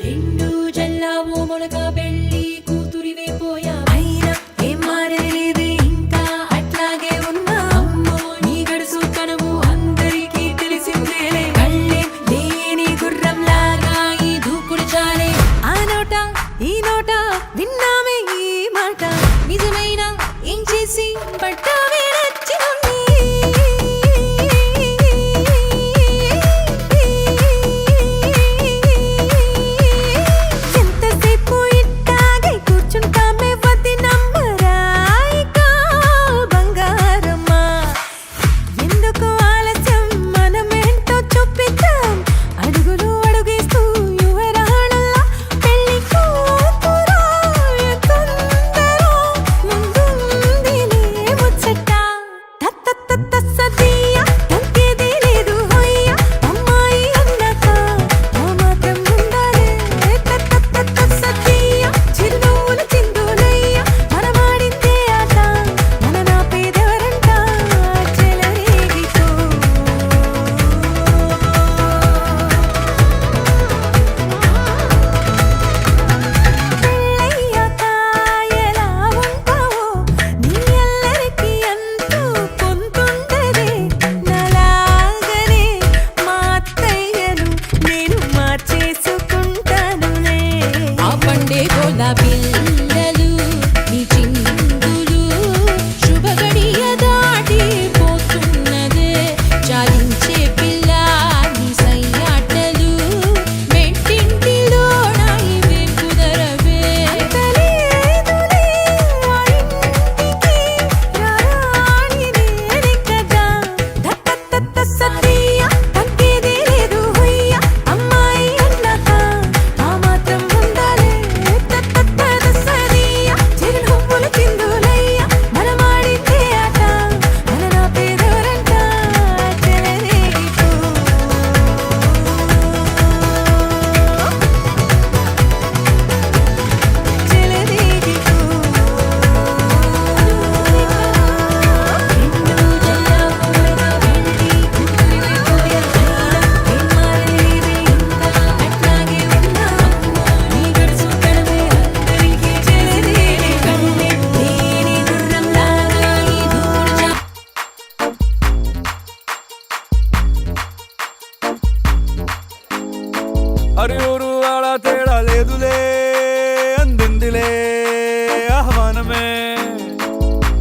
రెండు జల్లావు మొలక పెళ్ళి కూతురివే పోయా అయినా ఏం మారేది ఇంకా అట్లాగే ఉన్నా అమ్మో నీ గడుసు కనవు అందరికీ తెలిసిందేలే కళ్ళే లేని గుర్రం లాగా ఈ దూకుడు చాలే ఆ నోట ఈ నోట విన్నామే ఈ మాట నిజమైన ఏం చేసి పట్టావే నచ్చినోన్ని పిల్లలు నీ చిందులు శుభగడియ దాటి పోతున్నదే చాలించే పిల్ల నీ సయ్యాటలు మెట్టింటిలో ఇవే కుదరవే సతీయ తగ్గేది లేదు హొయ్య అమ్మాయి అన్నాక ఆ మాత్రం ఉండాలి అరే ఊరు ఆడ తేడా లేదులే అందిందిలే ఆహ్వానమే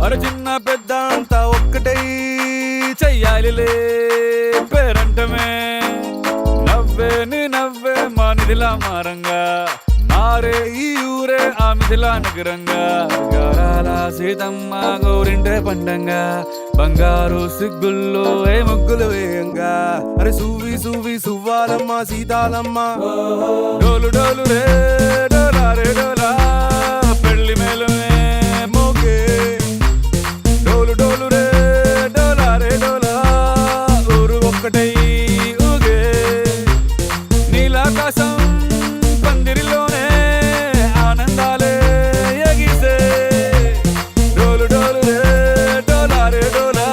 అరే చిన్న పెద్ద అంతా ఒక్కటై చెయ్యాలిలే పేరంటమే నవ్వే నీ నవ్వే మా నిధిలా మారంగా మారే ఈ ఊరే ఆ మిథిలా నగరంగా గారాల సీతమ్మ గోరింటే పండంగా బంగారు సిగ్గుల్లో ఏ ముగ్గులు వేయంగా అరే సువ్వి సువ్వి సువ్వాలమ్మ సీతాలమ్మ డోలు డోలు రే డోలా రే డోలా పెళ్లి మేళమే మోగే డోలు డోలు రే డోలా రే డోలా ఊరు ఒక్కటై ఊగే నీలాకాశం పందిరిలోనే ఆనందాలే ఎగిసే డోలు డోలు రే డోలా రే డోలా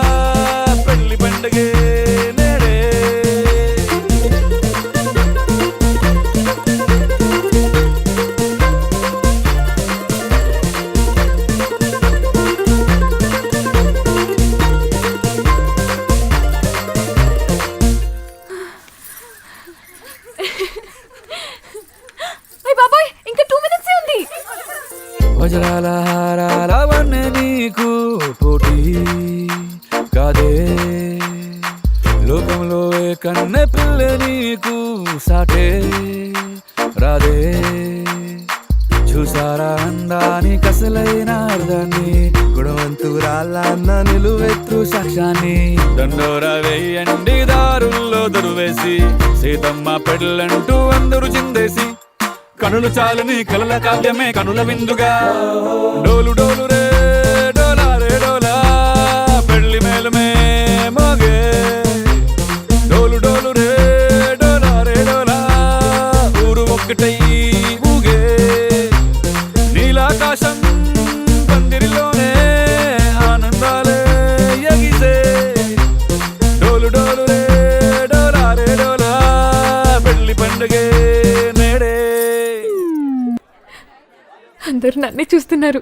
పెళ్లి పండగే నేడే బాబాయ్ ఇంకా 2 minutes ఉంది వజ్రాల హారాలవన్నీ నీకు పోటీ కాదే లోకంలో ఏ కన్నె పిల్ల నీకు సాటే రాదే చూసారా అందాని కసలైన అర్థాన్ని గుణవంతురాళ్ళ అన్న నిలువెత్తు సాక్ష్యాన్ని దండోరా వేయండి దారుల్లో దరువేసి సీతమ్మ పెళ్ళంటూ అందరూ చిందేసి కనులు చాలు నీ కలల కావ్యమే కనుల విందుగా డోలు డోలు రే డోలా రే డోలా పెళ్లి మేళమే మోగే డోలు డోలు రే డోలా రే డోలా ఊరు ఒక్కటై ఊగే నీలాకాశం పందిరిలోనే ఆనందాలే ఎగిసే అందరు నన్నే చూస్తున్నారు.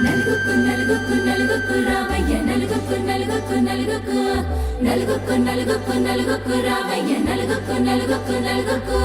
నలుగుకు నలుగుకు నలుగుకు రామయ్య నలుగుకు నలుగుకు నలుగుకు నలుగుకు నలుగుకు నలుగుకు రామయ్య నలుగుకు నలుగుకు నలుగుకు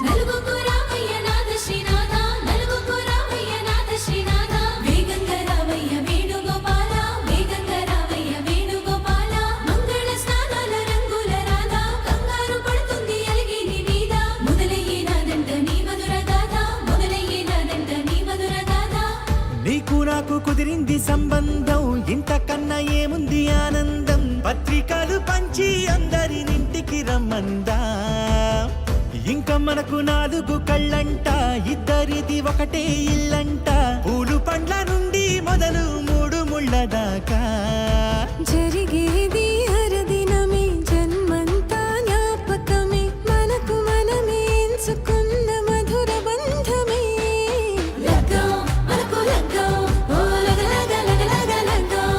నలుగుకు రామయ్య నాథ శ్రీనాథ నలుగుకు రామయ్య నాథ శ్రీనాథ వేగంగా రామయ్య వేణుగోపాల వేగంగా రామయ్య వేణుగోపాల మంగళ స్నానాల రంగుల రాధ కంగారు పడుతుంది అలిగిని మీద మొదలయ్యేనాదంట నీ మధుర గాథ మొదలయ్యేనాదంట నీ మధుర గాథ నీకు నాకు కుదిరింది సంబంధం ఇంతకన్నా ఏముంది ఆనందం పత్రికలు పంచి అందరినింటికి రమ్మందా ఇంకా మనకు 4 కళ్ళంట ఇద్దరిది ఒకటే ఇల్లంట పూలు పండ్ల నుండి మొదలు 3 ముళ్ళ దాకా జరిగేది హరదినమే జన్మంతా జ్ఞాపకమే మనకు మనమే ఎంచుకున్న మధుర బంధమే లగ్గం మనకు లగ్గం ఓ లగలగ లగలగ లగ్గం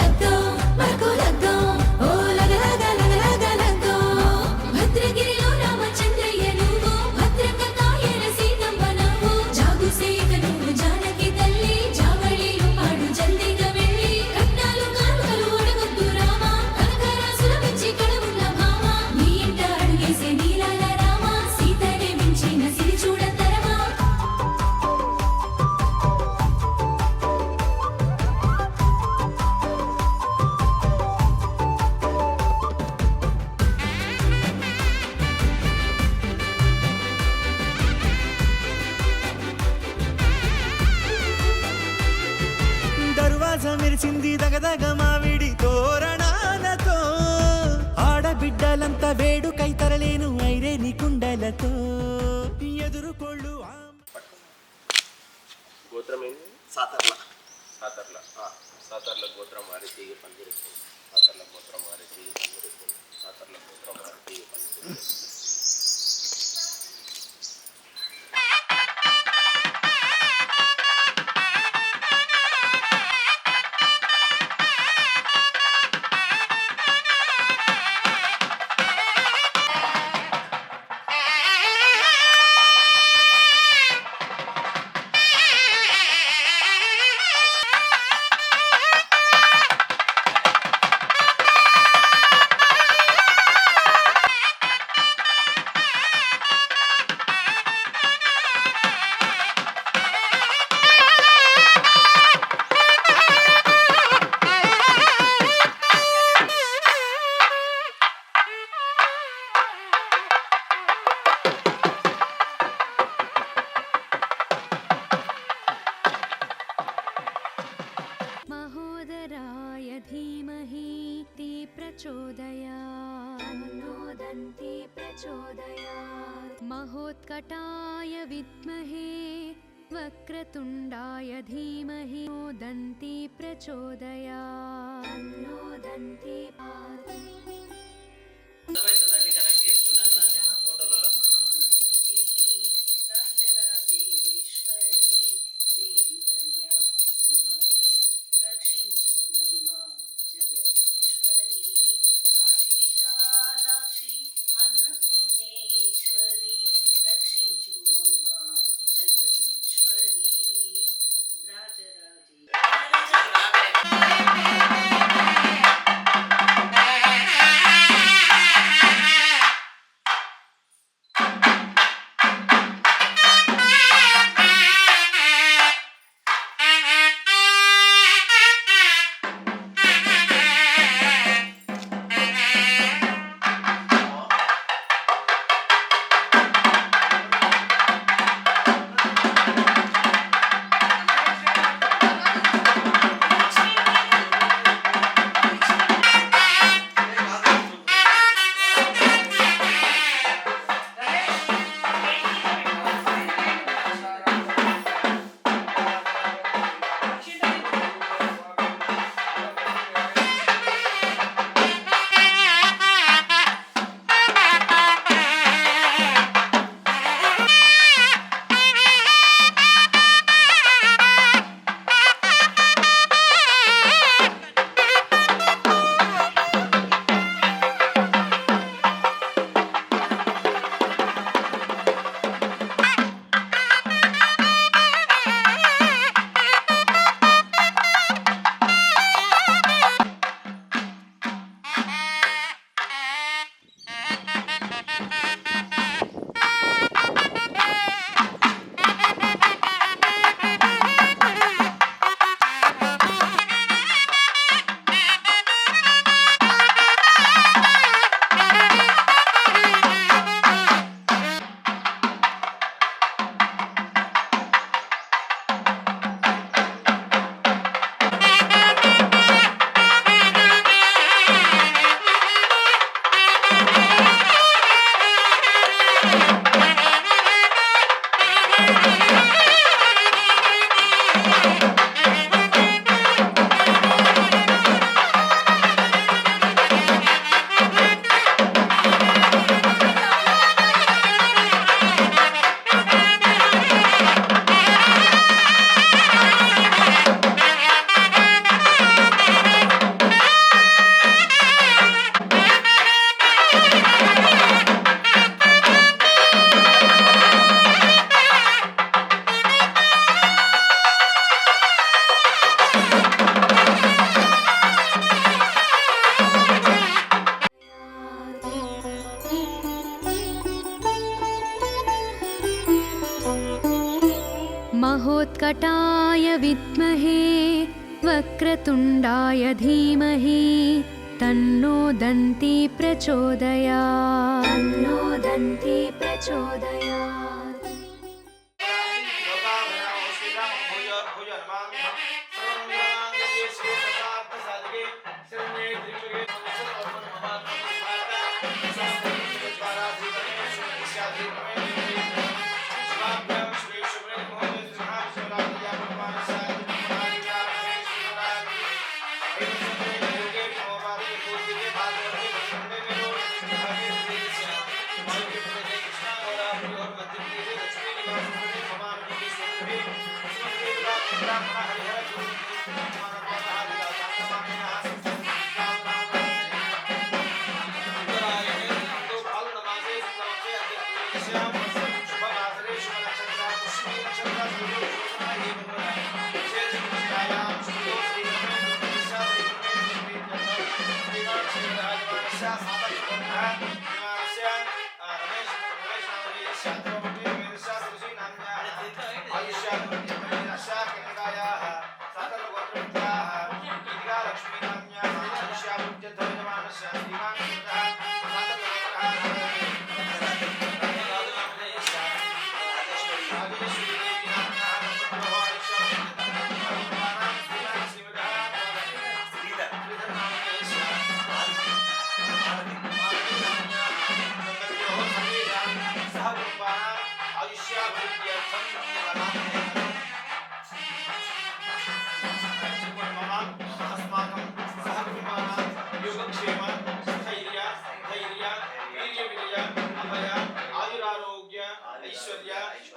లగ్గం మనకు లగ్గం ఓ లగలగ లగలగ లగ్గం భద్రగిరిలో రామచంద్రయ్య నువ్వు భద్రంగ కాయన సీతమ్మ నువ్వు జాగు సేక నువ్వు జానకి తల్లి జావళిలు పాడు జల్దిగా వెళ్ళి కట్నాలు కానుకలు అడగొద్దు రామ కనకరాసుల మించి కడవున్న భామ నీ ఇంట అడుగేసే నీలాల రామ సీతనే మించిన సిరి చూడతరమా దర్వాజ మెరిసింది దగదగ మావిడి తోరణాలతో ఆడబిడ్డలంతా వేడుకై తరలేను ఐరే నీ కుండలతో ఎదురుకోళ్ళు గోత్రం ఏంది? సాతర్ల సాతర్ల గోత్రం వారి తీగ పందిరిస్తుంది. సాతర్ల గోత్రం వారి తీగ పందిరిస్తుంది. సాతర్ల గోత్రం వారి తీగ పందిరిస్తుంది. महोदराय धीमहि ती प्रचोदयात् नोदन्ति प्रचोदयात् महोत्कटाय विद्महे वक्रतुण्डाय धीमहि नोदन्ति प्रचोदयात् नोदन्ति అన్నపూర్ణేశ్వరి రక్షించు మమ్మ జగదీశ్వరి రాజరాజే वक्रतुण्डाय धीमहि तन्नो दन्ती प्रचोदयात् तन्नो दन्ती प्रचोदयात्।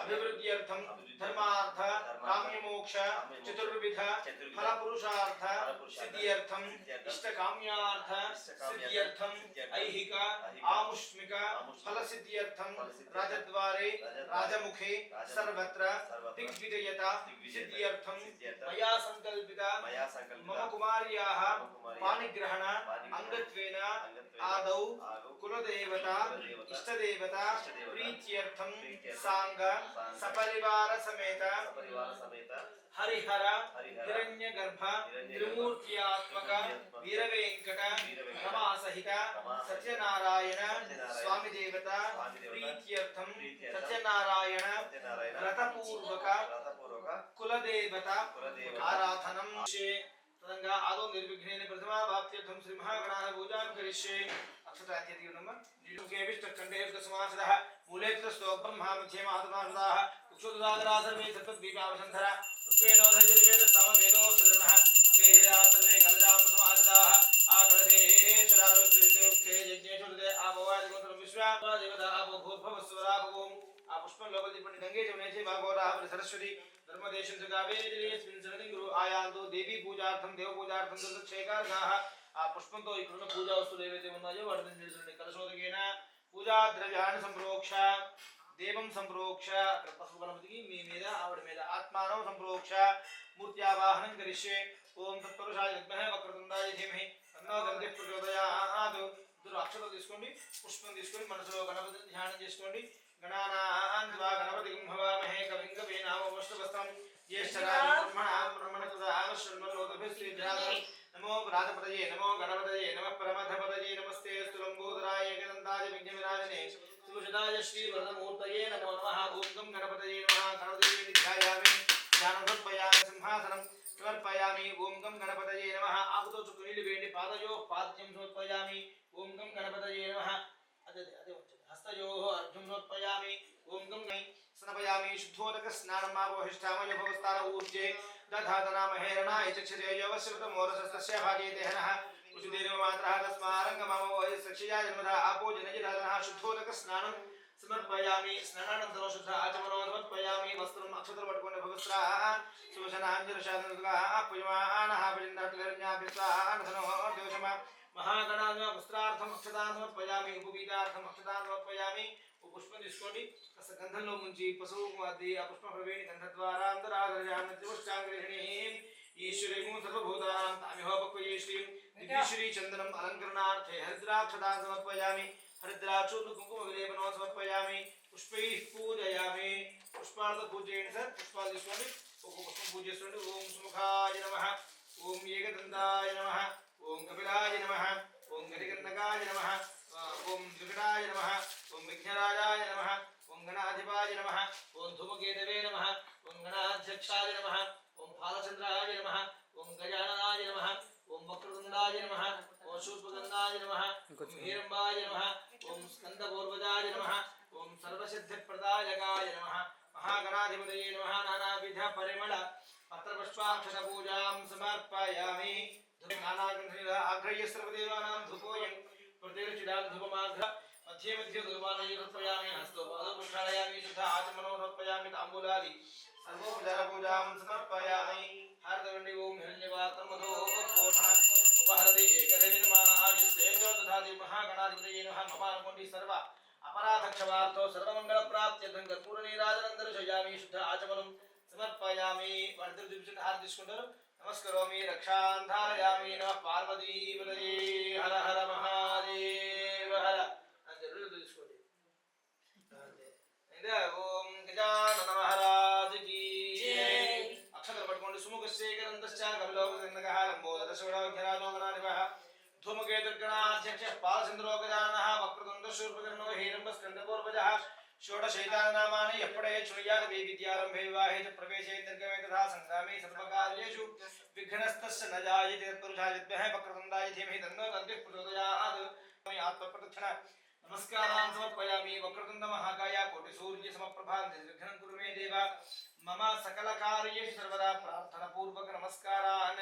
अभिवृद्ध्यर्थम धर्मार्थ काम्यमोक्ष चतुर्विध फल पुरुषार्थ सिद्ध्यर्थम इष्ट काम्यार्थ सिद्ध्यर्थम ऐहिक आमुष्मिक फल सिद्ध्यर्थम राजद्वारे राजमुखे सर्वत्र दिग्विजयता सिद्ध्यर्थम मया संकल्पिता मम कुमार्याः पाणिग्रहण अंगत्वेन आदौ कुलदेवता इष्टदेवता प्रीत्यर्थम सांग सपरिवार समेत हरिहर हिरण्यगर्भ त्रिमूर्त्यात्मक वीरवेंकट रमा सहित सत्यनारायण स्वामी देवता प्रीत्यर्थम सत्यनारायण व्रतपूर्वक कुलदेवता आराधनम तदंगा आदौ निर्विघ्नेन प्रथमा वाप्त्यर्थम श्री महागणाः पूजां करिष्ये। अक्षतान्त्यति नमः केविष्टकण्ठे समासदः मूले स्तोत्रं महामध्ये मातुनादाः उक्षुदागरा सर्वे सत्तद्वीपावसन्धरा ऋग्वेदोधयजुर्वेद सामवेदो सदरणः अंगे सर्वे कलजाम समासदाः आकलसे शरारुत्रे यज्ञेश्वरदे आभवादिगोत्रं विश्वा देवता आपो भूर्भवस्वराभवोम पुष्पं लोकदीपनि गंगे जमुने भागवतः सरस्वती धर्मदेशं गावेरिस्मिन् सनदिं गुरु आयान्तु देवी पूजार्थं देव पूजार्थं दशक्षेकारगाः पुष्पंतो इकडुन्न पूजा वस्तुలు ఏవైతే ఉన్నాయో వాటిని నిలుచుండి కలశోదకేన పూజా ద్రవ్యాన్ని సంప్రోక్ష దేవం సంప్రోక్ష పసుపు గణపతికి మీ మీద ఆవిడ మీద ఆత్మానం సంప్రోక్ష మూర్త్యావాహనం కరిష్యే ఓం తత్పురుషాయ విద్మహే వక్రతుండాయ ధీమహి తన్నో దంతి ప్రచోదయాత్ ఇద్దరు అక్షతలు తీసుకోండి పుష్పం తీసుకొని మనసులో గణపతిని ధ్యానం చేసుకోండి గణానాం త్వా గణపతిం భవామహే కవిం కవీనామోష్టవస్తం జ్యేష్ఠరాజం బ్రహ్మణాం బ్రహ్మణస్పదాం శృణ్వన్నోదభిశ్రీధ్యానం नमो राजपतये नमो गणपतये नमः परमधपतये नमस्ते स्तुलंबोदराय एकदन्ताय विघ्नविनाशने सुभुषदाय श्रीवरदमूर्तये नमो नमः ओम गं गणपतये नमः गणपतये ध्यायामि ध्यानसमर्पयामि सिंहासनं समर्पयामि ओम गं गणपतये नमः आगतो चुक्कुनीलु वेंडि पादयोः पाद्यं समर्पयामि ओम गं गणपतये नमः अदे हस्तयोः अर्घ्यं समर्पयामि ओम गं स्नापयामि शुद्धोदक स्नानम् आपोहिष्ठामय भवस्तार ऊर्जे दधातना महेरणाय चक्षते यवश्रुतमोरसस्तस्य भागे देहनः उषुदेर्मात्रः तस्मारङ्गममोय सक्षया जन्मदा आपो जनयदानः शुद्धोदक स्नानं समर्पयामि स्नानानन्तरं शुद्ध आचमनो समर्पयामि वस्त्रम् अक्षत्रं पट्कोण्ड भवस्त्राः सुवशनाञ्जलशादनदुगाः पूजमानः विलिन्दाटलरण्याभिस्वाहानधनो दोषमा महागणाधिप वस्त्रार्थम् अक्षतान् समर्पयामि उपवीतार्थम् अक्षतान् समर्पयामि पुष्पं తీసుకోండి కస గంధంలో ముంచి పసుపు మధ్య ఆ పుష్ప ప్రవేణి గంధ ద్వారా అంతరాధరయామి త్రివష్టాంగ్రహిణీ ఈశ్వరీం సర్వభూతానాం తామిహోపక్వయే శ్రీం దివ్యశ్రీ చందనం అలంకరణార్థే హరిద్రాక్షతాన్ సమర్పయామి హరిద్రాక్షూర్ణ కుంకుమ విలేపనో సమర్పయామి పుష్పైః పూజయామి పుష్పాలతో పూజ చేయండి సార్ పుష్పాలు తీసుకోండి ఒక పుష్పం పూజ చేస్తుంటే ఓం సుముఖాయ నమః ఓం ఏకదంతాయ నమః ఓం కపిలాయ నమః ఓం గరికర్ణకాయ నమః ఓం వికటాయ నమః ఓం విఘ్నరాజాయ నమః ఓం గణాధిపాయ నమః ఓం ధూమకేతవే నమః ఓం గణాధ్యక్షాయ నమః ఓం బాలచంద్రాయ నమః ఓం గజాననాయ నమః ఓం వక్రతుండాయ నమః ఓం శూర్పగంధాయ నమః ఓం హేరంబాయ నమః ఓం స్కందపూర్వజాయ నమః ఓం సర్వసిద్ధిప్రదాయకాయ నమః మహాగణాధిపతయే నమః నానావిధ పరిమళ పత్రపుష్పాక్షత పూజాం సమర్పయామి నానాగంధ ఆగ్రహ్య సర్వదేవానాం ధూపోయం ప్రతిరుచిదాం ధూపమాగ్ర मध्ये मध्ये धूपानय समर्पयामि हस्तोपादौ प्रक्षालयामि शुद्ध आचमनो समर्पयामि ताम्बूलादि सर्वोपचार पूजां समर्पयामि हार्दवंडि ओम हिरण्यवात्रमधो उपकोषः उपहरति एकदेविनमानाजिस्तेजो दधाति महागणाधिपतये नमः ममानुकोण्डि सर्व अपराधक्षवार्थो सर्वमङ्गलप्राप्त्यर्थं कर्पूरनीराजनं दर्शयामि शुद्ध आचमनं समर्पयामि वर्धर दिवसन हार తీసుకుంటారు नमस्करोमि रक्षां धारयामि नमः पार्वतीपतये हर हर महादेव हर ओम गजानन महाराज की जय अक्षर पट्कोंडि सुमुखस्येकरन्तश्च कपिलोकगणकः लम्बोदरशोडोघ्यराजोगणाधिपः धूमकेतुर्गणाध्यक्षः पालचन्द्रोगजाननः वक्रतुण्डशूर्पकर्णो हिरण्यस्कन्धपूर्वजः षोडशैताननामानि यप्पडे चुर्यादि विद्यारम्भे विवाहे च प्रवेशे निर्गमे तथा संग्रामे सर्वकार्येषु विघ्नस्तस्य न जायते तत्पुरुषाय वक्रतुण्डाय धीमहि तन्नो दन्तिः प्रचोदयात् आत्मप्रदक्षिणा नमस्कारां समर्पयामि वक्रतुण्ड महाकाय कोटि सूर्य समप्रभा निर्विघ्नं कुरु मे देव मम सकल कार्येषु सर्वदा प्रार्थना पूर्वक नमस्कारान्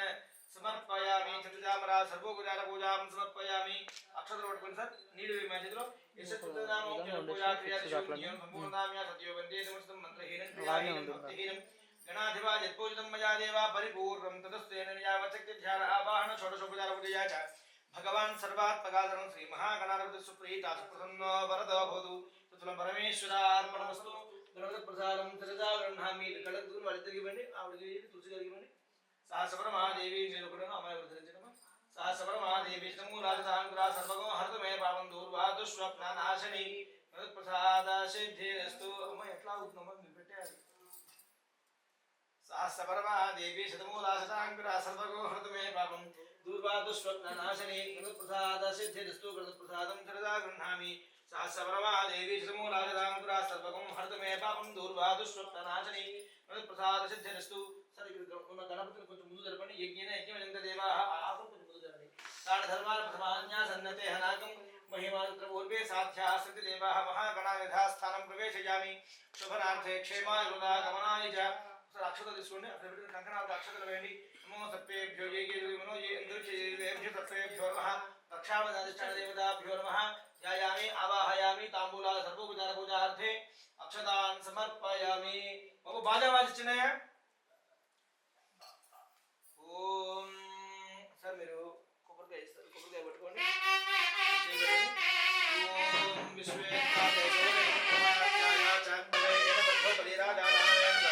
समर्पयामि चतुर्जामरा सर्वोपचार पूजां समर्पयामि अक्षर पట్టుకొని सर నీడు విమర్శితులు యశతుతనామో పూజా క్రియా శూన్యం సంపూర్ణామ్య సత్యో వందే సమస్తం మంత్రహీనం క్రియాహీనం భక్తిహీనం గణాధిపా యత్పూజితం మయా దేవా పరిపూర్ణం తదస్తేన యావచక్తి ధ్యాన ఆవాహన షోడశోపచార పూజయా చ भगवान सर्वात्मकाधरं श्री महागणाधिपति सुप्रीता सुप्रसन्नो वरदो भवतु तत्फलं परमेश्वरार्पणमस्तु गणपति प्रसादं सदा गृह्णामि कळदून वाळिद्दరికి ఇవ్వండి ఆవిడకి తులసి గారికి ఇవ్వండి సహస్ర మహాదేవి మీరు కూడా అమ్మాయి వృద్ధరించడమా సహస్ర మహాదేవి నమో రాజధాంగ్రా సర్వగో హర్తమే పావం దూర్వాదు స్వప్నానాశని గణపతి ప్రసాద సిద్ధిరస్తు అమ్మాయి ఎట్లా అవుతుందమ్మా మీరు పెట్టారు సహస్ర మహాదేవి శతమూలాశతాంగ్రా సర్వగో హర్తమే పావం दूर्वादु स्वप्ननाशने गणप्रसाद सिद्धिरस्तु गणप्रसादं सदा गृह्णामि सहस्रवरमा देवी समूलाजदांकुरा सर्वगं हर्तमे पापं दूर्वादु स्वप्ननाशने गणप्रसाद सिद्धिरस्तु सर ఉన్న గణపతిని కొంచెం ముందు జరపండి యజ్ఞేన యజ్ఞమంత దేవాః ఆకు కొంచెం ముందు జరపండి తాళ ధర్మాల ప్రథమాన్యా సన్నతే హనాకం మహిమాంత్ర పూర్వే సాధ్యా సతి దేవాః మహాగణానిధా స్థానం ప్రవేశయామి శుభనార్థే క్షేమాయ వృదా గమనాయ చ అక్షతలు తీసుకోండి అక్కడ పెట్టిన కంకణాలకు అక్షతలు వేయండి नमो सप्तेभ्यो ये मनो ये इंद्रभ्यो सप्तेभ्यो नमः रक्षावधाधिष्ठान देवताभ्यो नमः ध्यायामि आवाहयामि तांबूला सर्वोपचार पूजार्थे अक्षतान् समर्पयामि बाबू बाजा वाजिస్తున్నాయా ओम सर మీరు కొబ్బరికాయ ఇస్తారు కొబ్బరికాయ పట్టుకోండి ओम विश्वेश्वराय नमः चांदवे बद्धो बलिराजा नारायण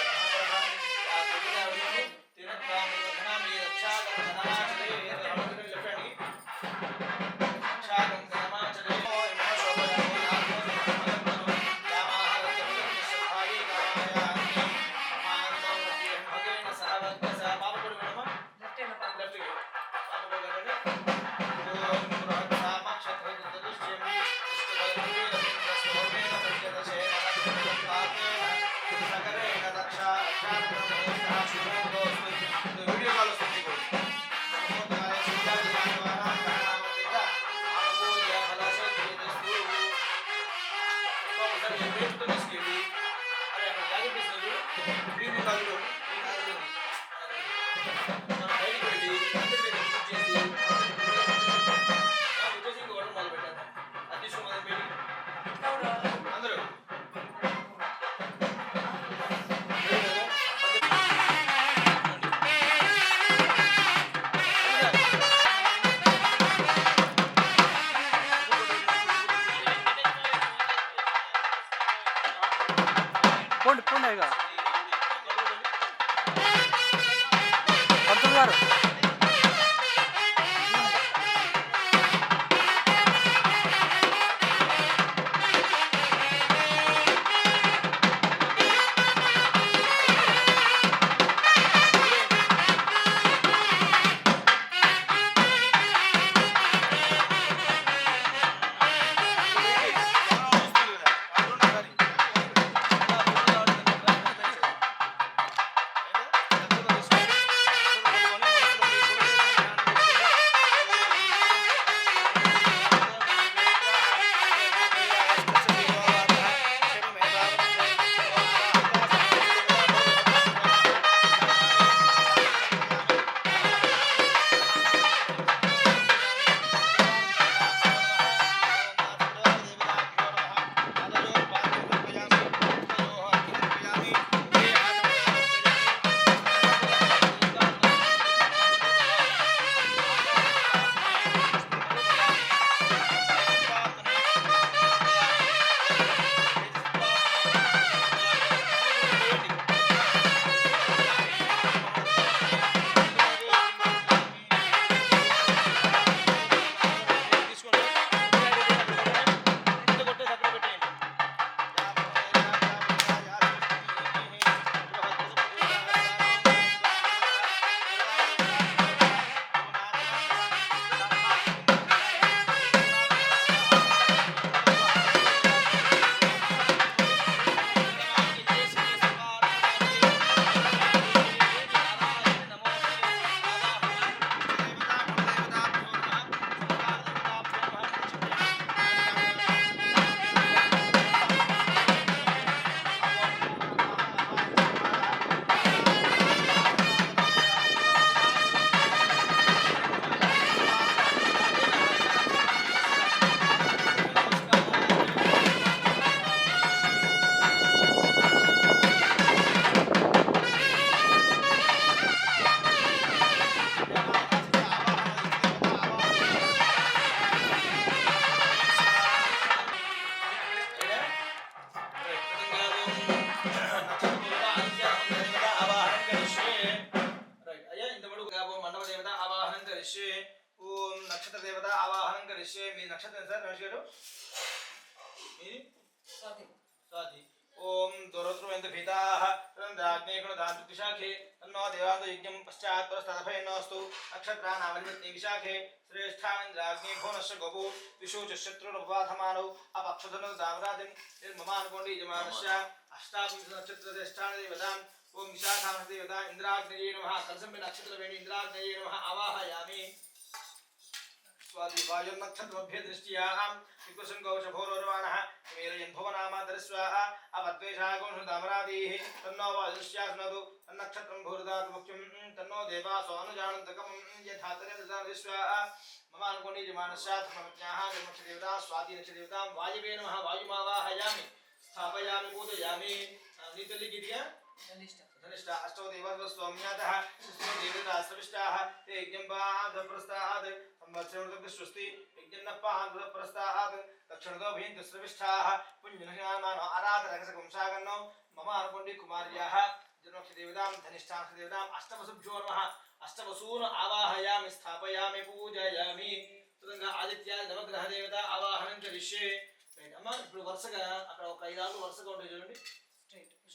పోండి పంతులు గారు ఓం నక్షత్ర దేవత ఆవాహనం కరిష్యే. మీ నక్షత్రం సార్ రమేష్ గారు? మీది స్వాతి. ఓం దురద్రువేంద్ర భీతాః రాజ్ఞేకుణదాంతుశాఖే తన్నో దేవాంతో యజ్ఞం పశ్చాత్ పురస్తదభయన్నోస్తు. నక్షత్రానామనిమిత్తే విశాఖే శ్రేష్ఠానింద్రాగ్నే భువనస్య గోపో విశోచశత్రురుపాధమానౌ అపక్షధను దామరాతిం నిర్మమానుకోండి యజమానస్య. అష్టావింశ నక్షత్రశ్రేష్ఠాని దేవతాం. ఓం విశాఖాంశ దేవత ఇంద్రాగ్నేయే నమః. కలసంపై నక్షత్రవేణి ఇంద్రాగ్నేయే నమః ఆవాహయామి. స్వాతి వాయుర్నక్షత్రమభ్య దృష్ట్యాం వికుశం గౌషభోరోర్వాణః మేరయన్ భువనామాతరస్వాహ అవద్వేషాగోషదామరాదీః తన్నో వాయుష్యాస్నదు తన్నక్షత్రం భూర్దాత్ ముఖ్యం తన్నో దేవాసో అనుజానంతకం యథాతరేదాన్ విశ్వాహ మమానుకోండి యజమానస్యాత్ సమజ్ఞాః జన్మక్షదేవతా స్వాతి నక్షదేవతాం వాయువే నమః. వాయుమావాహయామి స్థాపయామి పూజయామి. నీతల్లి గీతిగా ధనిష్ట అష్టో దేవతా స్వామ్యాతః శిష్ఠో దేవతా సవిష్టాః తే యజ్ఞంపాదప్రస్తాద్ సంవత్సరం స్వస్తి యజ్ఞన్నపాదప్రస్తాద్ దక్షిణదో భీంత స్రవిష్టాః పుణ్యనమానో ఆరాధరకసకంసాగన్నో మమ అనుకోండి కుమార్యాః జన్మక్ష దేవతాం ధనిష్టాక్ష దేవతాం అష్టవసుభ్యో నమః. అష్టవసూన్ ఆవాహయామి స్థాపయామి పూజయామి. తదంగా ఆదిత్యాది నవగ్రహ దేవత ఆవాహనం కరిష్యే. రైట్ అమ్మ. ఇప్పుడు వరుసగా అక్కడ ఒక 5-6 వరుసగా ఉంటాయి చూడండి,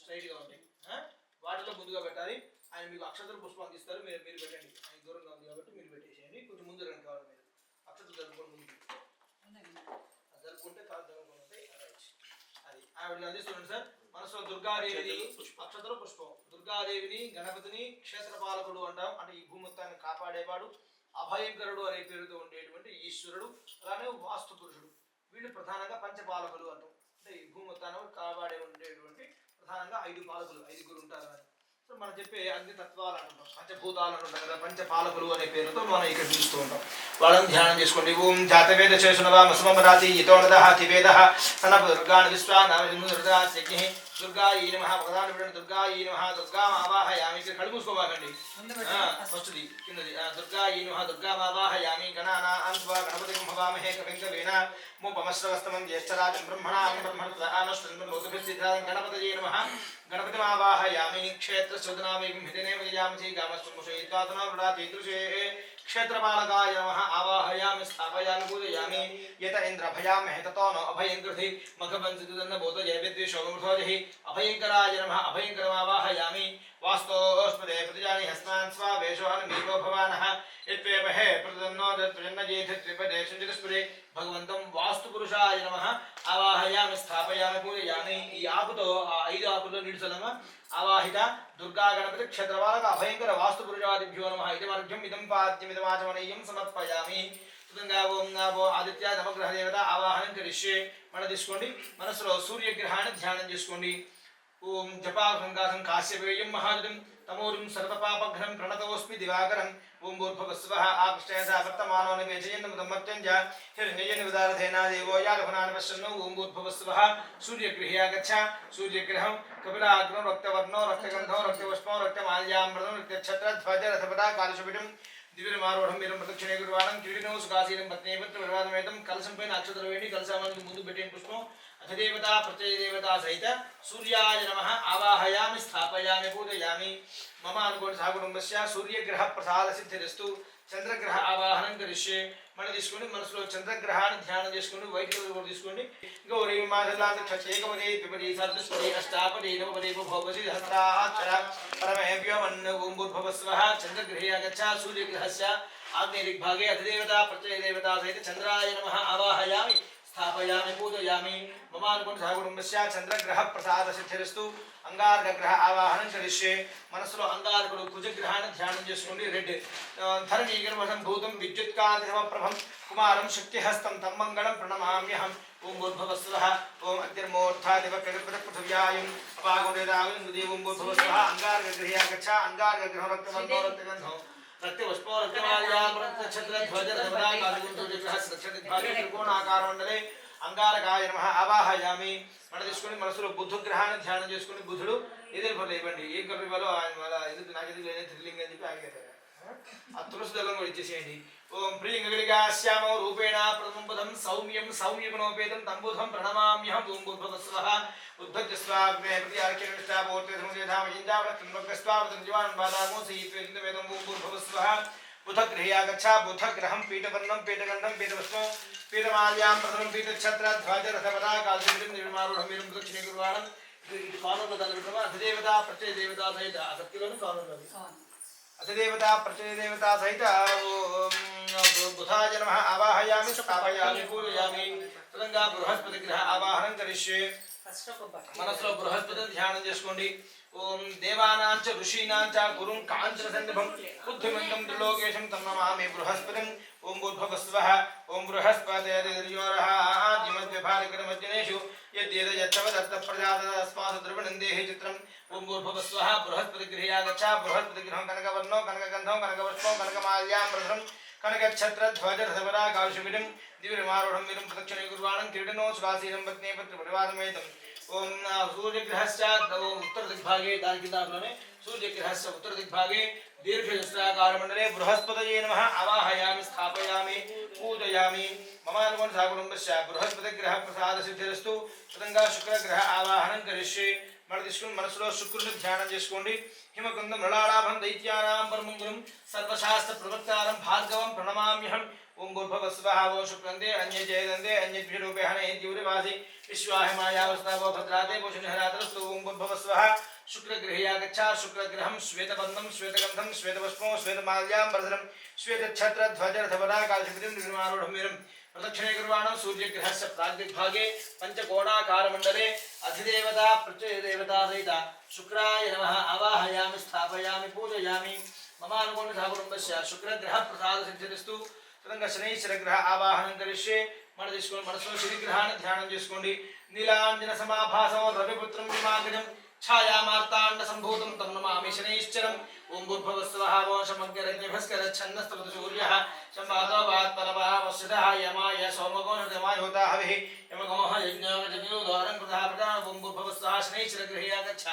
స్ట్రైట్గా ఉంటాయి. వాటిలో ముందుగా పెట్టాలి. ఆయన మీకు అక్షతలు పుష్పాలు తీస్తారు, మీరు పెట్టండి. ఆయన దూరంగా ఉంది కాబట్టి మీరు పెట్టేసేయండి. కొంచెం ముందు రండి కావాలి. మీరు అక్షతలు జరుపుకొని ముందు జరుపుకుంటే కాదు జరుపుకొని ఉంటాయి. అది ఆవిడ అందిస్తుంది సార్. మనసులో దుర్గాదేవిని అక్షతలు పుష్పం. దుర్గాదేవిని గణపతిని క్షేత్రపాలకుడు అంటాం. అంటే ఈ భూమొత్తాన్ని కాపాడేవాడు, అభయంకరుడు అనే పేరుతో ఉండేటువంటి ఈశ్వరుడు, అలానే వాస్తు పురుషుడు. వీళ్ళు ప్రధానంగా పంచపాలకులు అంటాం. అంటే ఈ భూమొత్తాన్ని కాపాడే ఉండేటువంటి ప్రధానంగా 5 పాలకులు, 5గురు ఉంటారు అని. సో మనం చెప్పే అగ్ని తత్వాలు అంటుంటాం, పంచభూతాలు అంటుంటాం కదా, పంచపాలకులు అనే పేరుతో మనం ఇక్కడ చూస్తూ ఉంటాం. వాళ్ళని ధ్యానం చేసుకోండి. ఓం జాతవేద శేషునవామసుమరాతి యతోనదః తివేదః సనప దుర్గాన్ విశ్వానామజన్మృతాస్యజ్ఞః దుర్గాయీ నమః. ప్రధాన విడండి దుర్గాయీ నమః. దుర్గామావాహయామి. ఇక్కడ కళ్ళు మూసుకోబాకండి. ఫస్ట్ది కిందది దుర్గాయీ నమః. దుర్గామావాహయామి. గణానాం త్వా గణపతిం హవామహే కవిం కవీనా ముపమశ్రవస్తమం జ్యేష్ఠరాజం బ్రహ్మణాం బ్రహ్మణస్పతిసిద్ధాం గణపతయే నమః. గణపతిమావాహయామి. క్షేత్రశ్రుతనామేకం హితనేవ యజామసి గామస్ముషయిత్వాతనో వృడాతీదృశే. క్షేత్రపాలకాయ నమః. ఆవాహయామి స్థాపయామి పూజయామి. యత ఇంద్రభయామహే తతో నో అభయంకృతి మఖవంసితుదన్న భూత జయవిద్వేషోమృతోజహి. అభయంకరాయ నమః. అభయంకరమావాహయామి. వాస్తోస్పదే ప్రతిజాని హస్మాన్ స్వావేషోహనమీవో భవానః. యత్వేమహే ప్రతన్నో దత్ప్రజన్నజేథ త్రిపదేశంజగస్పదే. భగవంతం వాస్తు పురుషాయ నమః. ఆవాహయామి స్థాపయామి పూజయామి. ఈ ఆకుతో ఆ 5 ఆకుల్లో నిడుసలమ ఆవాహిత దుర్గా గణపతి క్షేత్రపాలక అభయంకర వాస్తు పురుషాదిభ్యో నమః. ఇదమర్ఘ్యం ఇదం పాద్యం ఇదమాచమనీయం సమర్పయామి. సుతంగా ఓం నాభో ఆదిత్య నవగ్రహ దేవత ఆవాహనం కరిష్యే. మన తీసుకోండి. మనసులో సూర్యగ్రహాన్ని ధ్యానం చేసుకోండి. ఓం జపాగంగాసం కాశ్యపేయం మహాజం తమోరుం సర్వపాపఘ్నం ప్రణతోస్మి దివాకరం. ఓం భూర్భువస్వః ఆకృష్టయసా వర్తమానో నివేశయన్నమర్త్యంజ హిరణ్యజన విదారథేనా దేవో యాగఫనాన్ పశ్యన్నో. ఓం భూర్భువస్వః. సూర్యగృహ్యా గచ్చ. సూర్యగ్రహం కపిలాగ్నో రక్తవర్ణో రక్తగంధో రక్తపుష్పో రక్తమాల్యామృతం రక్తఛత్రధ్వజ రథపదా కాలుషపిటం దివ్యమారూఢం వీరం ప్రదక్షిణే గురువాణం కిరీటం సుఖాసీనం పత్నేపత్ర వివాదమేతం. కలశం పైన అక్షతలు వేయండి. కలశానికి ముందు పెట్టేని పుష్పం అధిదేవత ప్రత్యయదేవత సహిత సూర్యాయ నమః. ఆవాహయామి స్థాపయామి పూజయామి. మమ అనుకోండి సహకుటుంబస్య సూర్యగ్రహ ప్రసాద సిద్ధిరస్తు. చంద్రగ్రహ ఆవాహనం కరిష్యే. మనం తీసుకోండి. మనసులో చంద్రగ్రహాన్ని ధ్యానం చేసుకోండి. వైట్ కలర్ కూడా తీసుకోండి. గౌరీ మాధలాంతేకమదే ద్విపది సద్స్పది అష్టాపది నవపది భవపది సహస్రాక్షర పరమేవ్యోమన్. ఓం భూర్భువస్వః. చంద్రగ్రహే గచ్చ. సూర్యగ్రహస్య ఆగ్నేయదిగ్భాగే అధిదేవత ప్రత్యయదేవత సహిత చంద్రాయ నమః. ఆవాహయామి స్థాపయామి పూజయామి. మమ అనుకోండి సహకుటుంబస్య చంద్రగ్రహ ప్రసాద సిద్ధిరస్తు. అంగారగ్రహ ఆవాహనం కరిష్యే. మనసులో అంగారకుడు కుజగ్రహాన్ని ధ్యానం చేసుకోండి. రెడ్ ధరణీగర్భం భూతం విద్యుత్కాంతిమప్రభం కుమారం శక్తిహస్తం తం మంగళం ప్రణమామ్యహం. ఓం భూర్భువస్వః. ఓం అద్యర్మోర్థాదివకృపృథవ్యాయం అపాగుణేదాగం ఓం భూర్భువస్వః. అంగారగ్రహ్యా గచ్చ. అంగారగ్రహం రక్తవర్ణో రక్తగంధో రక్తపుష్పో రక్తమాల్యామృతఛత్రధ్వజ రథపదా కాలుగుంతుజగ్రహ దక్షిణదిగ్భాగే త్రికోణాకారమండలే అంగారకాయ నమః. ఆవాహయామి. మన తీసుకుని మనసులో బుద్ధగ్రహాన్ని ధ్యానం చేసుకుని బుధుడు ఎదురు పనులు ఇవ్వండి. ఏం కలిపి ఇవ్వాలో ఆయన ఎందుకు నాకు ఎదురు లేని త్రిలింగం అని చెప్పి ఆగిపోతారు. ఆ తులసి దళం కూడా ఇచ్చేసేయండి. ఓం ప్రియంగలిగాశ్యామో రూపేణ ప్రథమం పదం సౌమ్యం సౌమ్యగుణోపేతం తంబుధం ప్రణమామ్యహం. ఓం భూర్భువస్వః. ఉద్భజ్యస్వాగ్నే ప్రతిఆర్కిర్విష్టాభూర్తిధామయింజావృత్తంబగ్రస్వావతం జీవాన్ బాధామో సీత్వేదం. ఓం భూర్భువస్వః. बुधगृह्या गच्छा बुधग्रहं पीठवर्णं पीठगन्धं पीठपुष्पं पीठमाल्यां प्रथमं पीठच्छत्रध्वजरथपदाकालशरीरं निर्मारूढं वीरं दक्षिणे गुरुवाणं इటు కానులో తలపెట్టమా అధిదేవత ప్రత్యయ దేవత సహిత సత్యలోని కానులో అధిదేవత ప్రత్యయ దేవత సహిత బుధాయ నమః ఆవాహయామి స్థాపయామి పూజయామి తదంగా బృహస్పతి గ్రహ ఆవాహనం కరిష్యే మనసులో బృహస్పతిని ధ్యానం చేసుకోండి ఓం దేవానాంచ ఋషీనాంచ గురుం కాంచన సందర్భం బుద్ధిమంతం త్రిలోకేశం తన్నమామి బృహస్పతిం ఓం భూర్భువస్వః ఓం బృహస్పతిర్యోరః ఆదిమద్వ్యభారకరమజ్జనేషు యద్యేతయచ్చవదత్త ప్రజాతస్మాసు ద్రవిణందేహి చిత్రం ఓం భూర్భువస్వః బృహస్పతి గృహ్యా గచ్చ బృహస్పతి గృహం కనకవర్ణో కనకగంధం కనకపుష్పం కనకమాల్యాం ప్రధరం కనకఛత్రధ్వజరథపరాకాశువిడం దివ్యమారూఢం వీరం ప్రదక్షిణే గుర్వాణం కిరీటనో సురాసీనం పత్నే పత్రపరివారమేతం ఓం సూర్యగ్రహస్య ఉత్తర దిగ్భాగే దాని కిందలోనే సూర్యగ్రహస్య ఉత్తర దిగ్భాగే దీర్ఘచతురాకారమండలే బృహస్పతయే నమః ఆవాహయామి స్థాపయామి పూజయామి మమానుకోణ సాగుణంబస్య బృహస్పతి గ్రహ ప్రసాద సిద్ధిరస్తు తదంగా శుక్రగ్రహ ఆవాహనం కరిష్యే మన తీసుకుని మనసులో శుక్రుని ధ్యానం చేసుకోండి హిమకుందం మృళాళాభం దైత్యానాం పరమంగురం సర్వశాస్త్ర ప్రవక్తారం భార్గవం ప్రణమామ్యహం ఓం భూర్భువస్వః ఓం శుక్రందే అన్యజయదందే అన్యద్విరూపేణ ద్యూరివాసి విశ్వాహిమాయావస్థావో భద్రాతే భూషణహరాతరస్తు ఓం భూర్భువస్వః శుక్రగృహ్యా గచ్చా శుక్రగ్రహం శ్వేతవర్ణం శ్వేతగంధం శ్వేతపుష్పం శ్వేతమాల్యాం ప్రధరం శ్వేతఛత్రధ్వజరథపరాకాశువిడం నిర్మారూఢం వీరం ప్రదక్షిణే గుర్వాణం సూర్యగ్రహస్య ప్రాగ్దిగ్భాగే పంచకోణాకారమండలే అధిదేవత ప్రత్యయదేవత సహిత శుక్రాయ నమః ఆవాహయామి స్థాపయామి పూజయామి మమానుకోణ సాగుణంబస్య శుక్రగ్రహ ప్రసాద సిద్ధిరస్తు తదంగా శనైశ్వరగ్రహ ఆవాహనం కరిష్యే మన తీసుకుని మనసులో శనిగ్రహాన్ని ధ్యానం చేసుకోండి నీలాంజన సమాభాసం రవిపుత్రం విమాగజం ఛాయామార్తాండ సంభూతం తం నమామి శనైశ్చరం ఓం భూర్భువస్వః ఓం శమగ్రజ్ఞభస్కర ఛన్నస్తవత సూర్యః సంవాదోపాత్పరభావస్యతః యమాయ సోమగోణదమాయ హోతాహవిః యమగోః యజ్ఞోగజజ్ఞోదారం కృతః ప్రదాన ఓం భూర్భువస్వః శనైశ్వరగృహ్యా గచ్చ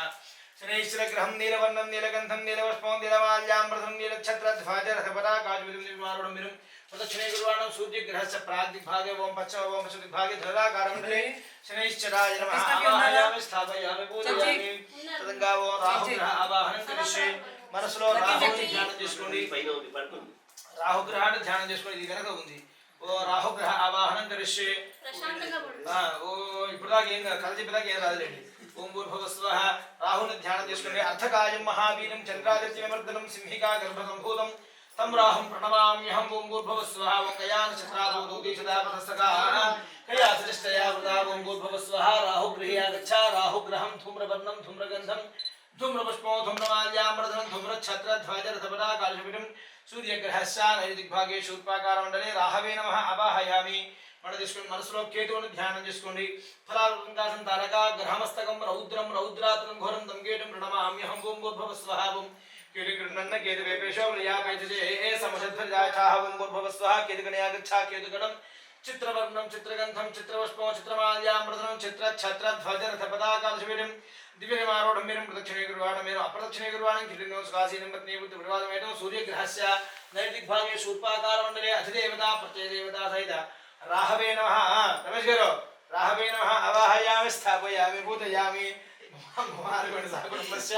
శనైశ్వరగ్రహం నీలవర్ణం నీలగంధం నీలపుష్పం నీలమాల్యాం ప్రథమం నీలఛత్రధ్వజరథపరాకాశువిడం నిర్మారూఢం వీరం ప్రదక్షిణే గుర్వాణం సూర్యగ్రహస్య ప్రాగ్దిగ్భాగే ఓం పశ్చిమ ఓం పశ్చిమదిగ్భాగే ధరాకారమండలే శనైశ్చరాయ నమః ఆవాహయామి స్థాపయామి పూజయామి తదంగా ఓం రాహుగ్రహ ఆవాహనం కరిష్యే మనసులో రాహుని ధ్యానం చేసుకోండి రాహుగ్రహాన్ని ధ్యానం చేసుకోండి ఇది వెనక ఉంది ఓ రాహుగ్రహ ఆవాహనం కరిష్యే ఓ ఇప్పుడు దాకా ఏం కథ చెప్పేదాకా ఏం రాదులేండి ఓం భూర్భువస్వః రాహుని ధ్యానం చేసుకోండి అర్థకాయం మహావీరం చంద్రాదిత్యమర్దనం సింహికా గర్భసంభూతం తం రాహుం ప్రణమామ్యహం ఓం భూర్భువస్వః ఓం కయాన చక్రాదో దూతీషదాపతస్తకాః కయాసరిష్టయా వృదా ఓం భూర్భువస్వః రాహుగృహ్యా గచ్చ రాహుగ్రహం ధూమ్రవర్ణం ధూమ్రగంధం ధూమ్రపుష్పం ధూమ్రమాల్యాం ప్రధనం ధూమ్రఛత్రధ్వజరథపరాకాశువిడం సూర్యగ్రహస్య నైదిగ్భాగే శూర్పాకారమండలే రాహవే నమః ఆవాహయామి మన తీసుకుని మనసులో కేతువుని ధ్యానం చేసుకోండి ఫలాలుంకాసం తారక గ్రహమస్తకం రౌద్రం రౌద్రాతులం ఘోరం దంగేటం ప్రణమామ్యహం ఓం భూర్భువస్వః ఓం కేతుగృహ్ణన్న కేతువేపేషో వ్రయాపేతజే ఏ సమషధ్వజాఛాః ఓం భూర్భువస్వః కేతుగణయా గచ్చా కేతుగణం చిత్రవర్ణం చిత్రగంధం చిత్రపుష్పం చిత్రమాల్యాం ప్రధనం చిత్రఛత్రధ్వజరథపదాకాశువిడం దివ్యమారూఢం వీరం ప్రదక్షిణే గుర్వాణం వీరం అప్రదక్షిణే గుర్వాణం కిరీటం స్వాసీనం పత్నీ ప్రవాదమేతం సూర్యగ్రహస్య నైదిగ్భాగే శూర్పాకారమండలే అధిదేవత ప్రత్యయదేవత సహిత రాహవే నమః రమేష్ గారు రాహవే నమః ఆవాహయామి స్థాపయామి పూజయామి మమానుకోణ సాగుణంబస్య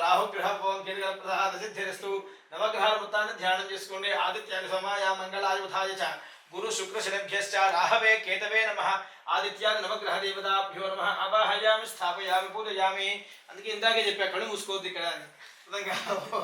రాహుగ్రహ ఓం కిరీట ప్రసాద సిద్ధిరస్తు నవగ్రహాల వృత్తాన్ని ధ్యానం చేసుకోండి ఆదిత్యాని సోమాయ మంగళాయ బుధాయ చ గురు శుక్ర శనిభ్యశ్చ రాహవే కేతవే నమః ఆదిత్యాది నవగ్రహ దేవతాభ్యో నమః ఆవాహయామి స్థాపయామి పూజయామి అందుకే ఇందాకే చెప్పా కళ్ళు మూసుకోవద్దు ఇక్కడ అని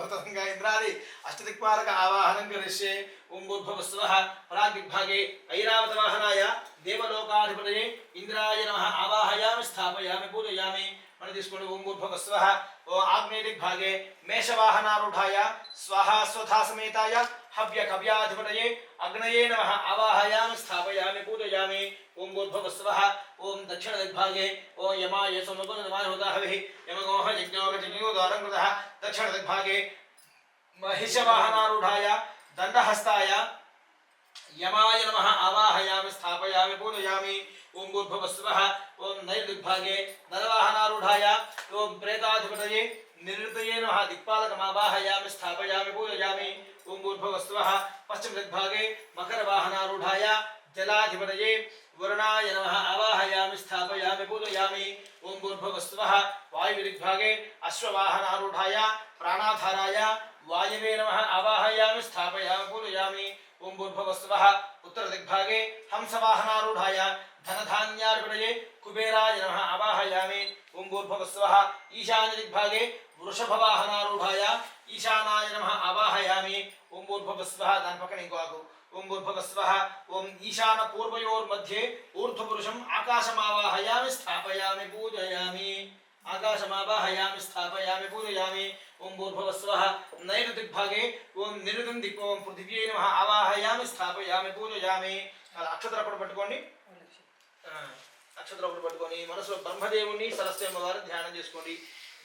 తదంగా ఇంద్రాది అష్టదిక్పాలక ఆవాహనం కరిష్యే ఓం భూర్భువస్వః ప్రాగ్దిగ్భాగే ఐరావత వాహనాయ దేవలోకాధిపతయే ఇంద్రాయ నమః ఆవాహయామి స్థాపయామి పూజయామి మన తీసుకోండి ఓం భూర్భువస్వః ఓ ఆగ్నేయదిగ్భాగే మేషవాహనారూఢాయ స్వాహా స్వధా సమేతాయ హవ్య కవ్యాధిపతయే అగ్నయే నమః ఆవాహయామి స్థాపయామి పూజయామి ఓం భూర్భువస్వః ఓం దక్షిణదిగ్భాగే ఓ యమాయ సోమగోణదమాయ హోతాహవిః యమగోః యజ్ఞోగజజ్ఞోదారం కృతః దక్షిణదిగ్భాగే మహిషవాహనారూఢాయ దండహస్తాయ యమాయ నమః ఆవాహయామి స్థాపయామి పూజయామి ఓం భూర్భువస్వః ఓం నైరుదిగ్భాగే నరవాహనారూఢాయ ఓం ప్రేతాధిపతయే నిరుతయే నమః దిక్పాలకమావాహయామి స్థాపయామి పూజయామి ఓం భూర్భువస్వః పశ్చిమదిగ్భాగే మకరవాహనారూఢాయ జలాధిపతయే వరుణాయ నమః ఆవాహయామి స్థాపయామి పూజయామి ఓం భూర్భువస్వః वायुर्दिग्भागे अश्ववाहनारूढाय प्राणाधाराय वायवे नमः आवाहयामि स्थापयामि पूजयामि। ओम भूर्भुवस्सुवः उत्तरदिग्भागे हंसवाहनारूढाय धनधान्यार्पणये कुबेराय नमः आवाहयामि। ओम भूर्भुवस्सुवः ईशान्यदिग्भागे वृषभवाहनारूढाय ईशानाय नमः आवाहयामि। ओम भूर्भुवस्सुवः दानि पक्कన ఇంకో ఆకు ओम भूर्भुवस्सुवः ओम ईशान पूर्वयोर्मध्ये ऊर्ध्वपुरुषम् आकाशमावाहयामि स्थापयामि पूजयामि। आकाशमावाहयामि स्थापयामि पूजयामि। ओम भूर्भुवस्सुवः नैऋदिग्भागे ओम निरुतं दिक्को ओम पृथिव्यै नमः आवाहयामि स्थापयामि पूजयामि। అక్షతరపడు పట్టుకోండి అక్షతరపడు పట్టుకొని మనసులో బ్రహ్మదేవుని సరస్వతి అమ్మవారి ధ్యానం చేసుకోండి।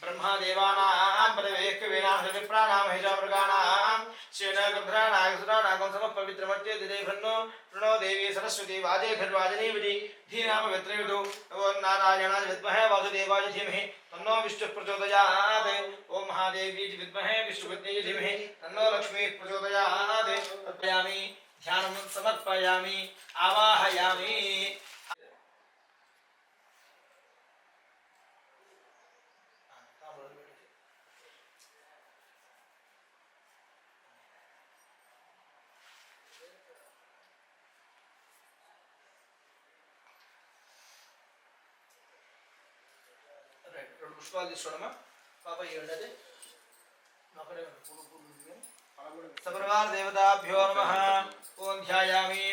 ब्रह्मादेवानां परमेकवेनां विप्राणां हिजामृगाणां श्रीनगभ्राणागसुराणागं समपवित्रमत्ये दिदेभन्नो प्रणो देवी सरस्वती वाजेभिर्वाजनीवति धीनाम वित्रयुतो ओम नारायणाय विद्महे वासुदेवाय धीमहि तन्नो विष्णुः प्रचोदयात्। ओम महादेवी विद्महे विष्णुपत्न्यै धीमहि तन्नो लक्ष्मीः प्रचोदयात्। तर्पयामि ध्यानं समर्पयामि आवाहयामि। పుష్పాలు తీసుకోవడమా పాప ఏడది సపరివార దేవతాభ్యో నమః। ఓం ధ్యాయామి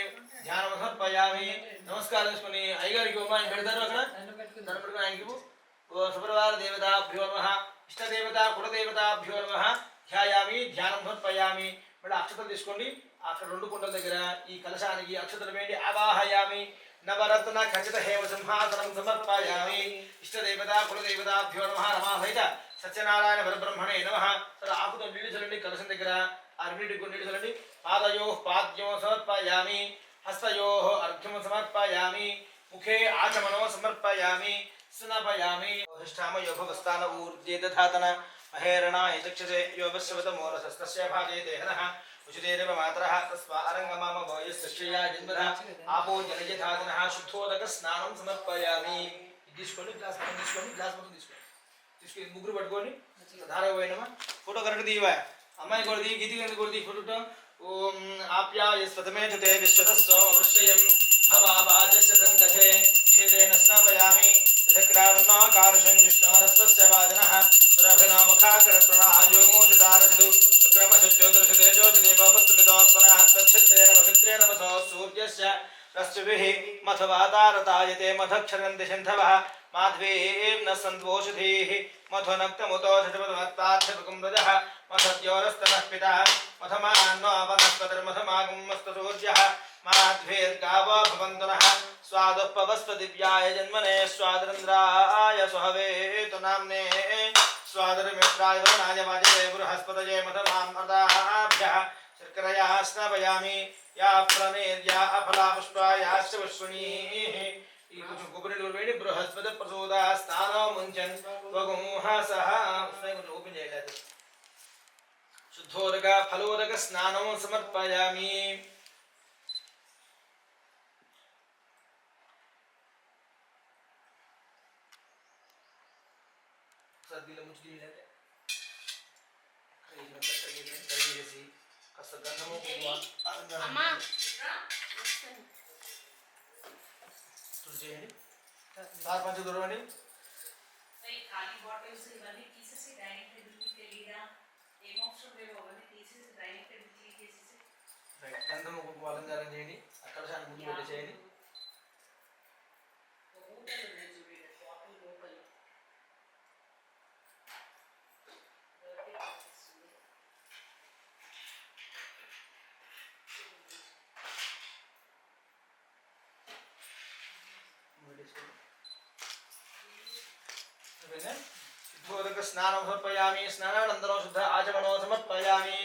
ధ్యానం సమర్పయామి। నమస్కారం చేసుకుని అయ్యగారికి ఓం ఆయన పెడతారు అక్కడ దండం పెట్టుకుని ఆయనకి ఓం సపరివార దేవతాభ్యో నమః ఇష్టదేవత కులదేవతాభ్యో నమః ధ్యాయామి ధ్యానం సమర్పయామి। మళ్ళీ అక్షతలు తీసుకోండి అక్కడ రెండు కుండల దగ్గర ఈ కలశానికి అక్షతలు వేయండి ఆవాహయామి। नवरत्न खचित हेम सिंहासनं समर्पयामि। इष्टदेवता कुलदेवताभ्यो नमः रमासहित सत्यनारायण परब्रह्मणे नमः। सर आकुतो नीళ్ళు చల్లండి కలశం దగ్గర ఆ రెండింటికి నీళ్ళు చల్లండి। पादयोः पाद्यं समर्पयामि हस्तयोः अर्घ्यं समर्पयामि मुखे आचमनो समर्पयामि स्नापयामि। अधिष्ठाम योभवस्थान ऊर्जे दधातन महेरणाय चक्षसे योपश्रवत मोरसस्तस्य भागे देहनः उचितेरव मातरः तस्मा अरंगमाम वयस्यया जन्मः आपो जलयथादिनः शुद्धोदक स्नानं समर्पयामि। తీసుకోండి గ్లాస్ మొత్తం తీసుకోండి గ్లాస్ మొత్తం తీసుకోండి తీసుకొని ముగ్గురు పట్టుకొని ధార పోయినమా ఫోటో కరెక్ట్ తీయవా అమ్మాయి కొడిది గీతి కింద కొడిది ఫోటో ఓం ఆప్యాయ స్వతమే తే విశ్వతస్వ వృషయం భవాబాజస్య సంగతే క్షేదేన స్నాపయామి యథక్రావణాకారుషం విష్ణోరస్వస్య వాజనః సురభినాముఖాగ్రప్రణాయోగో చదారచదు शुक्रमशुद्योदशदेजोतिदेवस्तुपितोत्पनात्तच्छत्रेण पवित्रेण वसो सूर्यस्य रश्मिभिः मथवातारतायते मथक्षरन्ति सिन्धवः माध्वीं न सन्त्वोषधीः मथुनक्तमुतो षट्पदमत्पार्थकुम्भजः मथद्योरस्तनः पिता मथमान्नो वनस्पतिर्मथमागमस्तसूर्यः माध्वीर्गावो भवन्तु नः स्वादुपवस्पदिव्याय जन्मने स्वादरन्द्राय सुहवेतु नाम्ने स्वादरमित्राय वरुणाय वाजते बृहस्पतये मथमामृताभ्यः शर्करया स्नापयामि या प्रणेर्या अफला पुष्पायाश्च पुष्पिणीः। ఈ కొంచెం కొబ్బరి నీళ్ళు వేడి బృహస్పతి ప్రసూద స్థానం ముంచన్ వగుంహసః ఓపెన్ చేయలేదు శుద్ధోదక ఫలోదక స్నానం సమర్పయామి। సర్దిలో ముంచి తీయలేదు కడిగేసి కాస్త గంధము చేయండి సార్ పంచ దూరండి ఖాళీ బాటిల్స్ ఇవన్నీ తీసేసి డైనింగ్ టేబుల్కి తెలియదా ఏమోప్షన్ లేవు అవన్నీ తీసేసి డైనింగ్ టేబుల్ క్లీన్ చేసేసి గంధము కుంకుమ అలంకారం చేయండి అక్కడ శాంతి ముందు పెట్టేసేయండి। బాటిల్ లోపల शुद्धोदक स्नानं समर्पयामि। स्नानानन्तरं शुद्ध आचमनो समर्पयामि।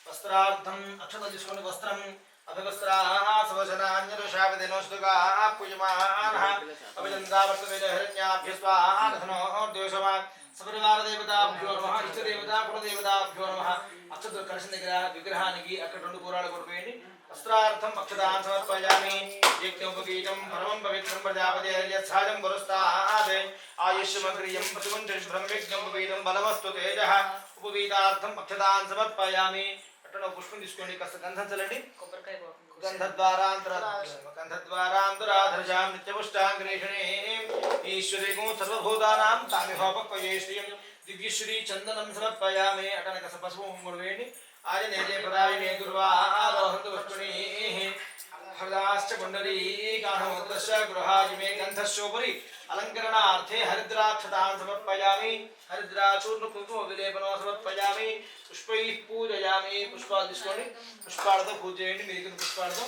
वस्त्रार्थम् अक्षतं తీసుకొని వస్త్రం अभिवस्त्राः सवचनान्यदोषाविधिनोष्टुकाः पूजमानः अभिनन्दावर्तवेदहिरण्याभ्यस्वानधनो द्वेषवान् सपरिवारदेवताभ्यो नमः इष्टदेवता कुलदेवताभ्यो नमः। अक्षतं కలశం దగ్గర విగ్రహానికి అక్కడ రెండు కూరాలు కొడిపోయండి। వస్త్రార్థం అక్షతాన్ సమర్పయామి। యజ్ఞోపవీతం పరమం పవిత్రం ప్రజాపతిర్యత్సాజం పురస్తాద్ ఆయుష్మగ్రియం ప్రతిమంత్రి బ్రహ్మయజ్ఞోపవీతం బలమస్తు తేజః ఉపవీతార్థం అక్షతాన్ సమర్పయామి. పట్టణ పుష్పం తీసుకోండి, కాస్త గంధం చల్లండి. కొబ్బరికాయ బాగుంది. గంధద్వారాంతరాధర్షాం నిత్యపుష్టాంగ్రేషణే ఈశ్వరీగో సర్వభూతానాం తామిహోపక్వయే శ్రియం దివ్యశ్రీ చందనం సమర్పయామి. అటన కాస్త పసుపు ముంగుడు వేయండి. ఆజనేయ ప్రదాయినే దుర్వారోహంతు పుష్పణీ హృదాశ్చ కుండలీకానోదశ్చ గృహాజిమే గంధస్యోపరి అలంకరణార్థే హరిద్రాక్షతాన్ సమర్పయామి. హరిద్రాచూర్ణ కుంకుమ విలేపనం సమర్పయామి. పుష్పైః పూజయామి. పుష్పాలు తీసుకోండి, పుష్పాలతో పూజ చేయండి. మీకు పుష్పాలతో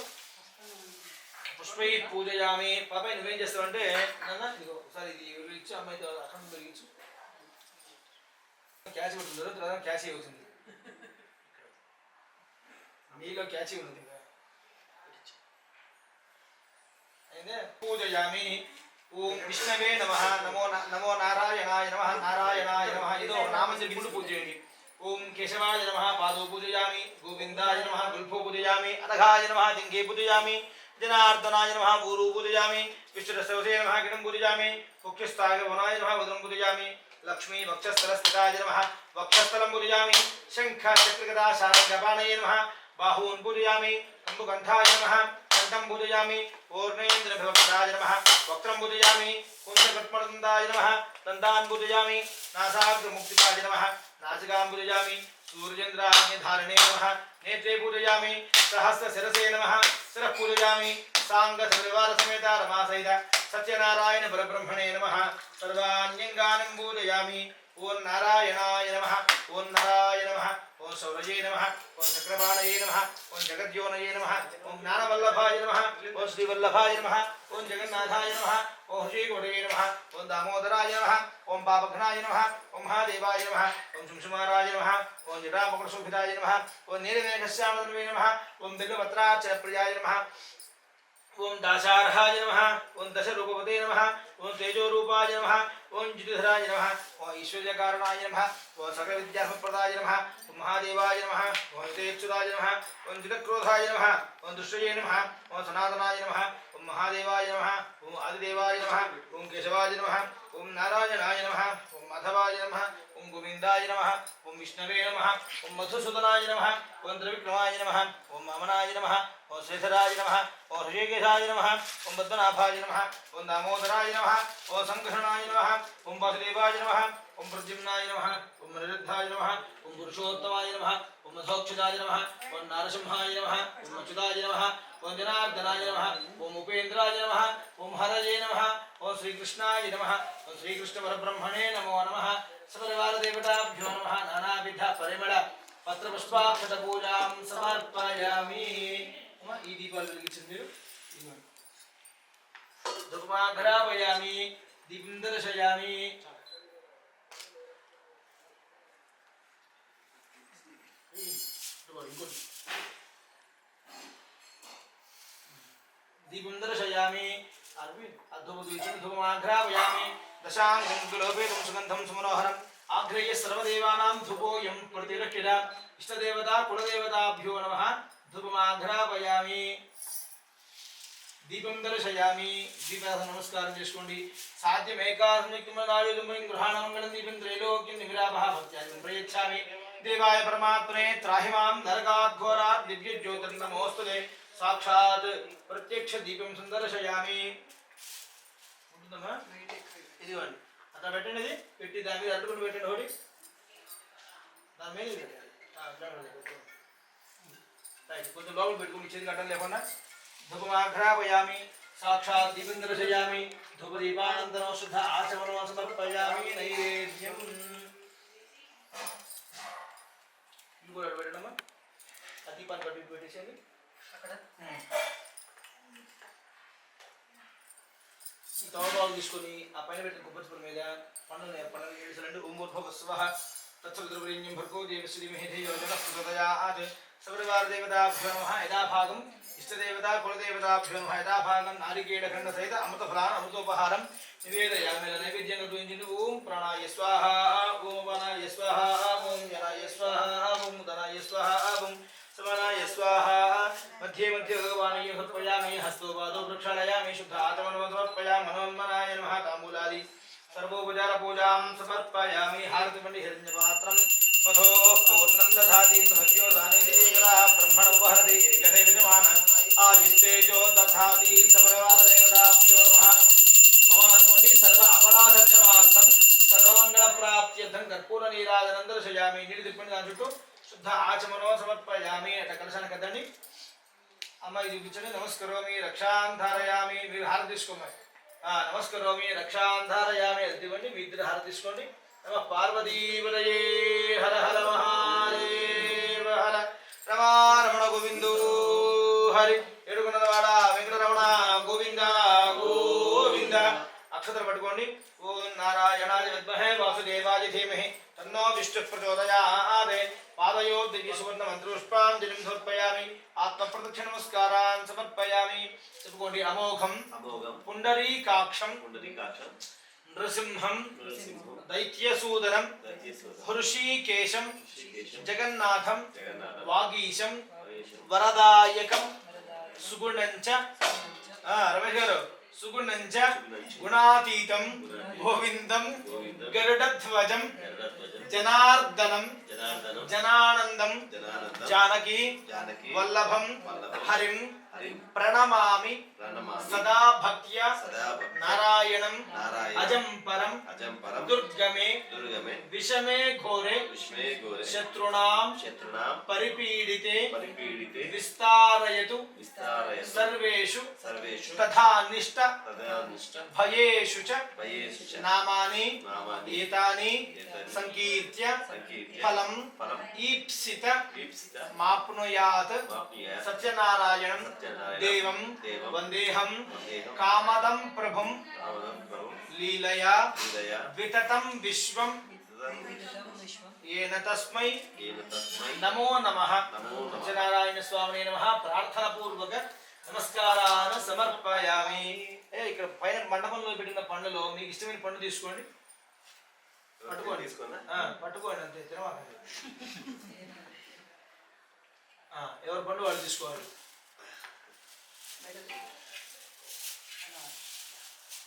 పుష్పైః పూజయామి. పాపై నువ్వేం చేస్తావంటే నాన్న ఇదిగో ఒకసారి ఇది ఇచ్చి అమ్మాయితో అఖండం వెలిగించు. క్యాచ్ ఉంటుంది, తర్వాత క్యాచ్ అవుతుంది. మీలో క్యాచ్ ఉంది. పూజయామి. ఓం విష్ణవే నమః. నమో నారాయణాయ నమః. నారాయణాయ నమః ఇదో నామం చెప్పి పూజ చేయండి. ఓం కేశవాయ నమః. పాదో పూజయామి. గోవిందాయ నమః. గుల్ఫో పూజయామి. అనఘాయ నమః. దింగే పూజయామి. జనార్దనాయ నమః. ఊరు పూజయామి. విష్ణురసవసే నమః. కిడం పూజయామి. ముఖ్యస్థాయ వనాయ నమః. ఉదరం పూజయామి. లక్ష్మీ వక్షస్థలస్థితాయ నమః. వక్షస్థలం పూజయామి. శంఖ చక్రగదా శారంగపాణయ నమః. బాహూన్ పూజయామి. కంబుకంఠాయ నమః. కంఠం పూజయామి. పూర్ణేంద్రభవక్రాయ నమః. వక్త్రం పూజయామి. కుంజకట్మదంతాయ నమః. దంతాన్ పూజయామి. నాసాగ్రముక్తికాయ నమః. నాసికాం పూజయామి. సూర్యేంద్రాగ్నిధారణే నమః. నేత్రే పూజయామి. సహస్రశిరసే నమః. శిరః పూజయామి. సాంగ సపరివార సమేత రమాసహిత సత్యనారాయణ పరబ్రహ్మణే నమః. సర్వాణ్యంగానం పూజయామి. ఓం నారాయణాయ నమః. ఓం నరాయ నమః. ఓం సౌరజే నమః. ఓం చక్రపాణయే నమః. ఓం జగద్యోనయే నమః. ఓం జ్ఞానవల్లభాయ నమః. ఓం శ్రీవల్లభాయ నమః. ఓం జగన్నాథాయ నమః. ఓం శ్రీకోటయే నమః. ఓం దామోదరాయ నమః. ఓం పాపఘ్నాయ నమః. ఓం మహాదేవాయ నమః. ఓం శుంశుమారాయ నమః. ఓం జటామకుటశోభితాయ నమః. ఓం నీలమేఘశ్యామలే నమః. ఓం దివ్యపత్రాచలప్రియాయ నమః. ఓం దాశార్హాయ నమః. ఓం దశరూపపతే నమః. ఓం తేజోరూపాయ నమః. ఓం జితిధరాయ నమః. ఓం ఈశ్వర్యకారణాయ నమః. ఓం సకల విద్యాసంప్రదాయ నమః. ఓం మహాదేవాయ నమః. ఓం హితేచ్ఛుదాయ నమః. ఓం జితక్రోధాయ నమః. ఓం దృష్టయే నమః. ఓం సనాతనాయ నమః. ఓం మహాదేవాయ నమః. ఓం ఆదిదేవాయ నమః. ఓం కేశవాయ నమః. ఓం నారాయణాయ నమః. ఓం మాధవాయ నమః. ఓం గోవిందాయ నమః. ఓం విష్ణవే నమః. ఓం మధుసూదనాయ నమః. ఓం త్రివిక్రమాయ నమః. ఓం వామనాయ నమః. ఓం శ్రీధరాయ నమః. ఓం హృషికేశాయ నమః. ఓం పద్మనాభాయ నమః. ఓం దామోదరాయ నమః. ఓం సంకర్షణాయ నమః. ఓం వాసుదేవాయ నమః. ఓం ప్రద్యుమ్నాయ నమః. ఓం నిరుద్ధాయ నమః. ఓం పురుషోత్తమాయ నమః. ఓం మధోక్షదాయ నమః. ఓం నారసింహాయ నమః. ఓం అచ్యుతాయ నమః. ఓం జనార్దనాయ నమః. ఓం ఉపేంద్రాయ నమః. ఓం హరయే నమః. ఓం శ్రీకృష్ణాయ నమః. ఓం శ్రీకృష్ణ పరబ్రహ్మణే నమో నమః. సపరివార దేవతాభ్యో నమః. నానావిధ పరిమళ పత్రపుష్పాక్షత పూజాం సమర్పయామి. ఈ దీపాలు వెలిగించింది మీరు. ధూపమాఘ్రాపయామి. దీపం దర్శయామి. దీపం దర్శయామి. ధూపమాఘ్రాపయామి. దశాంగం గులోపేతం సుగంధం సుమనోహరం ఆఘ్రయ సర్వదేవానాం ధూపోయం ప్రతిరక్షిత ఇష్టదేవత కులదేవతాభ్యో నమః. ధూపమాఘ్రాపయామి. దీపం దర్శయామి. దీపాస నమస్కారం చేసుకోండి. సాధ్యమేకాసమిక్మనాయుధం గృహాణమంగళం దీపం త్రైలోక్యం నివిరాపః భక్త్యాన్ని ప్రయచ్ఛామి. దేవాయ పరమాత్మనే త్రాహిమాం నరకాత్ ఘోరాత్ దివ్య జ్యోతిర్నమోస్తుతే. సాక్షాత్ ప్రత్యక్ష దీపం సందర్శయామి. ఉంటుందమ్మా ఇదిగోండి అట్లా పెట్టండి. ఇది పెట్టి దాని మీద అడ్డుకుని పెట్టండి. ఒకటి దాని మీద కొంచెం లోపల పెట్టుకుని చేతి గడ్డలు లేకుండా. ధూపమాఘ్రాపయామి. సాక్షాత్ దీపం దర్శయామి. ధూపదీపానంతరం శుద్ధ ఆచమనం సమర్పయామి. నైవేద్యం ఇంకోటి పెట్టడమ్మా. ఆ దీపాన్ని కట్టి పెట్టేసేయండి అక్కడ. ఈ తమలపాకు తీసుకొని ఆ పైన పెట్టిన కొబ్బరి మీద పండుగ ఏడుసలండి. ఓం భూర్భువః స్వః తత్సవితుర్వరేణ్యం భర్గో దేవస్య ధీమహి ధియో యో ప్రచోదయాత్. సపరివార దేవతాభ్యో నమః. యథాభాగం ఇష్టదేవత కులదేవతాభ్యో నమః. యథాభాగం నారికేళఖండ సహిత అమృతఫలాన్ అమృతోపహారం నివేదయామి. నైవేద్యంగా చూపించండి. ఓం ప్రాణాయ స్వాహా. ఓం అపానాయ స్వాహా. ఓం జనాయ స్వాహా. ఓం ఉదనాయ స్వాహా. ఓం समानाय स्वाहा मध्ये मध्ये भगवान् समर्पयामि हस्तो पादौ प्रक्षालयामि शुद्ध आत्मनो समर्पयामि मनोन्मनाय नमः ताम्बूलादि सर्वोपचार पूजां समर्पयामि हारतिमणि हिरण्यपात्रं मधो पूर्णं दधाति प्रभ्यो दाने दिगरा ब्रह्मणोपहरति एकसे विद्यमान आयुष्तेजो दधाति सर्वदेवताभ्यो नमः मम अनुकोंडि सर्व अपराधक्षमार्थं सर्वमंगलप्राप्त्यर्थं कर्पूरनीराजनं दर्शयामि నీళ్ళు తిప్పండి దాని చుట్టూ శుద్ధ ఆచమనో సమర్పయామి అట కలశానికి కదండి అమ్మాయి చూపించండి నమస్కరోమి రక్షాంధారయామి మీరు హారతి తీసుకోమని నమస్కరోమి రక్షాంధారయామి అది ఇవ్వండి మీ ఇద్దరు హారతి తీసుకోండి నమ పార్వతీవరయే హర హర మహాదేవ హర రమారమణ గోవిందో హరి ఏడుగున్నవాడ వెంకటరమణ గోవింద గోవింద అక్షతలు పట్టుకోండి ఓం నారాయణాయ విద్మహే వాసుదేవాయ ధీమహి తన్నో విష్ణు ప్రచోదయాత్ పాదయో దివ్య సువర్ణ మంత్రోష్పాంజలిం సమర్పయామి ఆత్మ ప్రదక్షిణ నమస్కారాన్ సమర్పయామి చెప్పుకోండి అమోఘం పుండరీకాక్షం నృసింహం దైత్యసూదనం హృషీకేశం జగన్నాథం వాగీశం వరదాయకం సుగుణంచ రమేష్ గారు సుగుణంచ గుణాతీతం గోవిందం గరుడధ్వజం జనార్దనం జనానందం జానకి వల్లభం హరిం ప్రణమామి సదా భక్త్యా నారాయణం అజం పరం దుర్గమే విషమే ఘోరే శత్రుణాం పరిపీడితే విస్తారయతు సర్వేషు తథా నిష్ట భయేషు చ నామాని ఏతాని సంకీర్త్య ఫలం ఈప్సిత మాప్నుయాత్ సత్యనారాయణం దేవం వందేహం కామదం ప్రభుం లీలయా వితతం విశ్వం ఏన తస్మై నమో నమః సత్యనారాయణ స్వామినే నమః ప్రార్థన పూర్వక నమస్కారాన్ని సమర్పయామి. ఇక్కడ పైన మండపంలో పెట్టిన పండులో మీకు ఇష్టమైన పండు తీసుకోండి, పట్టుకోండి పట్టుకోండి అంతే తినవాకండి. ఎవరి పండు వాళ్ళు తీసుకోవాలి.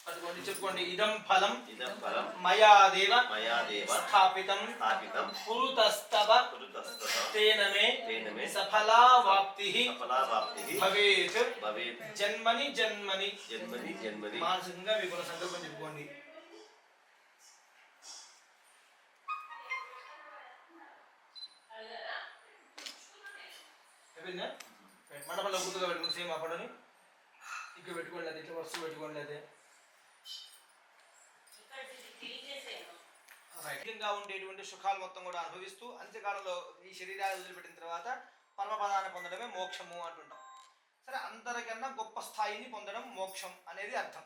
పట్టుకోండి చెప్పుకోండి. ఇదం ఫలం మయా దేవ స్థాపితం కురుతస్తవ తేన మే సఫలా వాప్తిః భవేత్ జన్మని జన్మని. మానసికంగా మీకు సంకల్పం చెప్పుకోండి. మండపంలో గుర్తుగా పెట్టుకుని సేమ్ ఆ పండుని ఇక్కడ పెట్టుకోండి, అది ఇట్లా వస్తువు పెట్టుకోండి. అదే రైట్గా ఉండేటువంటి సుఖాలు మొత్తం కూడా అనుభవిస్తూ అంత్యకాలంలో ఈ శరీరాన్ని వదిలిపెట్టిన తర్వాత పరమపదాన్ని పొందడమే మోక్షము అంటుంటాం. సరే, అందరికన్నా గొప్ప స్థాయిని పొందడం మోక్షం అనేది అర్థం.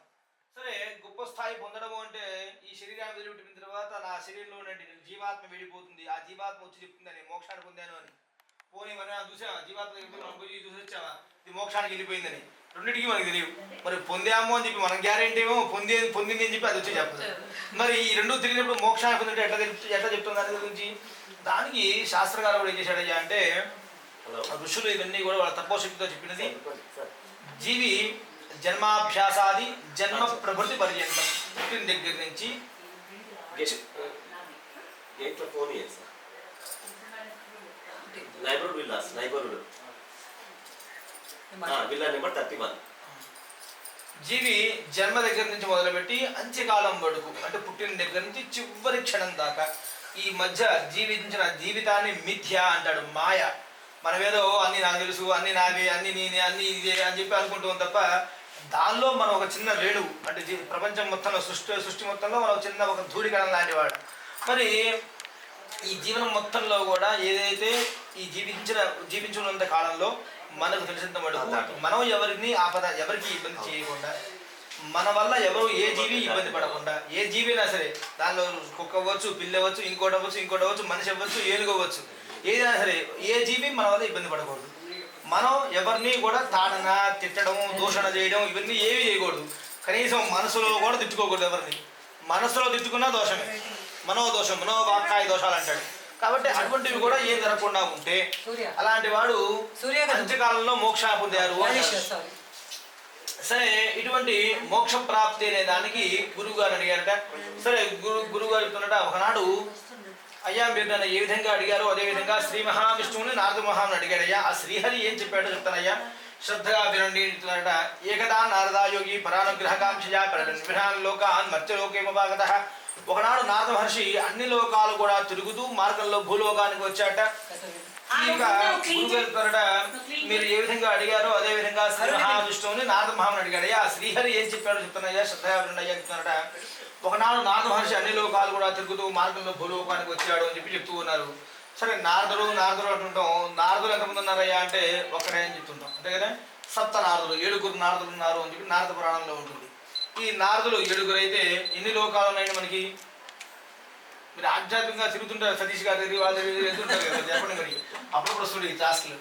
సరే, గొప్ప స్థాయి పొందడము అంటే ఈ శరీరాన్ని వదిలిపెట్టిన తర్వాత నా శరీరంలో ఉండే జీవాత్మ వెళ్ళిపోతుంది, ఆ జీవాత్మ వచ్చి చెప్తుందని మోక్షాన్ని పొందాను అని. పోనీ మరి చూసావా జీవాత్మ చూసి వచ్చావా ఇది మోక్షానికి వెళ్ళిపోయిందని? రెండింటికి మనకి తెలియదు. మరి పొందాము అని చెప్పి మనం గ్యారెంటీ ఏమో పొందింది అని చెప్పి అది వచ్చి చెప్పదు. మరి ఈ రెండు తెలియనప్పుడు మోక్షాన్ని పొందితే ఎట్లా చెప్తుంది దాని గురించి? దానికి శాస్త్రకారులు కూడా ఏం చేశాడయ్యా అంటే, ఋషులు ఇవన్నీ కూడా వాళ్ళ తపోశక్తితో చెప్పినది. జీవి జన్మాభ్యాసాది జన్మ ప్రకృతి పర్యంతం, పుట్టిన దగ్గర నుంచి జీవి జన్మ దగ్గర నుంచి మొదలుపెట్టి అంత్యకాలం వరకు, అంటే పుట్టిన దగ్గర నుంచి చివరి క్షణం దాకా ఈ మధ్య జీవించిన జీవితాన్ని మిథ్య అంటాడు, మాయ. మనమేదో అన్ని నాకు తెలుసు, అన్ని నావే, అన్ని నేనే, అన్ని ఇదే అని చెప్పి అనుకుంటాం తప్ప దానిలో మనం ఒక చిన్న రేణువు, అంటే ప్రపంచం మొత్తంలో సృష్టి మొత్తంలో మనం చిన్న ఒక ధూళికణం లాంటివాడు. మరి ఈ జీవనం మొత్తంలో కూడా ఏదైతే ఈ జీవించినంత కాలంలో మనకు తెలిసినంత మటుకు మనం ఎవరికి ఇబ్బంది చేయకుండా, మన వల్ల ఎవరు ఏ జీవి ఇబ్బంది పడకుండా, ఏ జీవి అయినా సరే దానిలో కుక్క అవ్వచ్చు, పిల్లి అవ్వచ్చు, ఇంకోటి అవ్వచ్చు, మనిషి అవ్వచ్చు, ఏనుగవచ్చు, ఏదైనా సరే ఏ జీవి మన వల్ల ఇబ్బంది పడకూడదు. మనం ఎవరిని కూడా తాడన, తిట్టడం, దూషణ చేయడం ఇవన్నీ ఏవి చేయకూడదు. కనీసం మనసులో కూడా తిట్టుకోకూడదు. ఎవరిని మనసులో తిట్టుకున్నా దోషమే, మనోదోషం, మనోవాక్కాయ దోషాలు అంటాడు. కాబట్టి అటువంటివి కూడా ఏం జరగకుండా ఉంటే అలాంటి వాడు అంత్యకాలంలో మోక్ష పొందారు అంటారు. సరే ఇటువంటి మోక్ష ప్రాప్తి అనే దానికి గురువు గారు అడిగారట. సరే గురువు గారు చెప్తున్నట, ఒకనాడు అయ్యా మీరు నన్ను ఏ విధంగా అడిగారో అదే విధంగా శ్రీ మహావిష్ణువుని నారద మహాముని అడిగాడయ్యా. ఆ శ్రీహరి ఏం చెప్పాడో చెప్తానయ్యా, శ్రద్ధగా వినండి చెప్తున్నారట. ఏకదా నారదాయోగి పరానుగ్రహకాంక్షయా విధాన లోకాన్ మర్త్యలోకేమభాగత. ఒకనాడు నారద మహర్షి అన్ని లోకాలు కూడా తిరుగుతూ మార్గంలో భూలోకానికి వచ్చాట. ఇంకా గురుగారు మీరు ఏ విధంగా అడిగారో అదే విధంగా శ్రీ మహావిష్ణువుని నారద మహాముని అడిగాడయ్యా. ఆ శ్రీహరి ఏం చెప్పాడో చెప్తున్నాయ్యా, శ్రద్ధగా వినండి అయ్యా చెప్తున్నారట. ఒకనాడు నారద మహర్షి అన్ని లోకాలు కూడా తిరుగుతూ మార్గంలో భూలోకానికి వచ్చాడు అని చెప్తూ ఉన్నారు. సరే నారదుడు అంటుంటాం. నారదులు ఎంతమంది ఉన్నారయ్యా అంటే ఒక్కడే అని చెప్తుంటాం, అంతే కదా. సప్త నారదులు, 7 నారదులు ఉన్నారు అని చెప్పి నారద పురాణంలో ఉంటుంది. ఈ నారదులు 7 అయితే ఎన్ని లోకాలు ఉన్నాయండి మనకి? మీరు ఆధ్యాత్మికంగా తిరుగుతుంటారు, సతీష్ గారు తిరిగి వాళ్ళు వెళ్తుంటారు కదా, చెప్పండి మరి. అప్పుడప్పుడు వస్తుంది ఈ టాస్క్లు.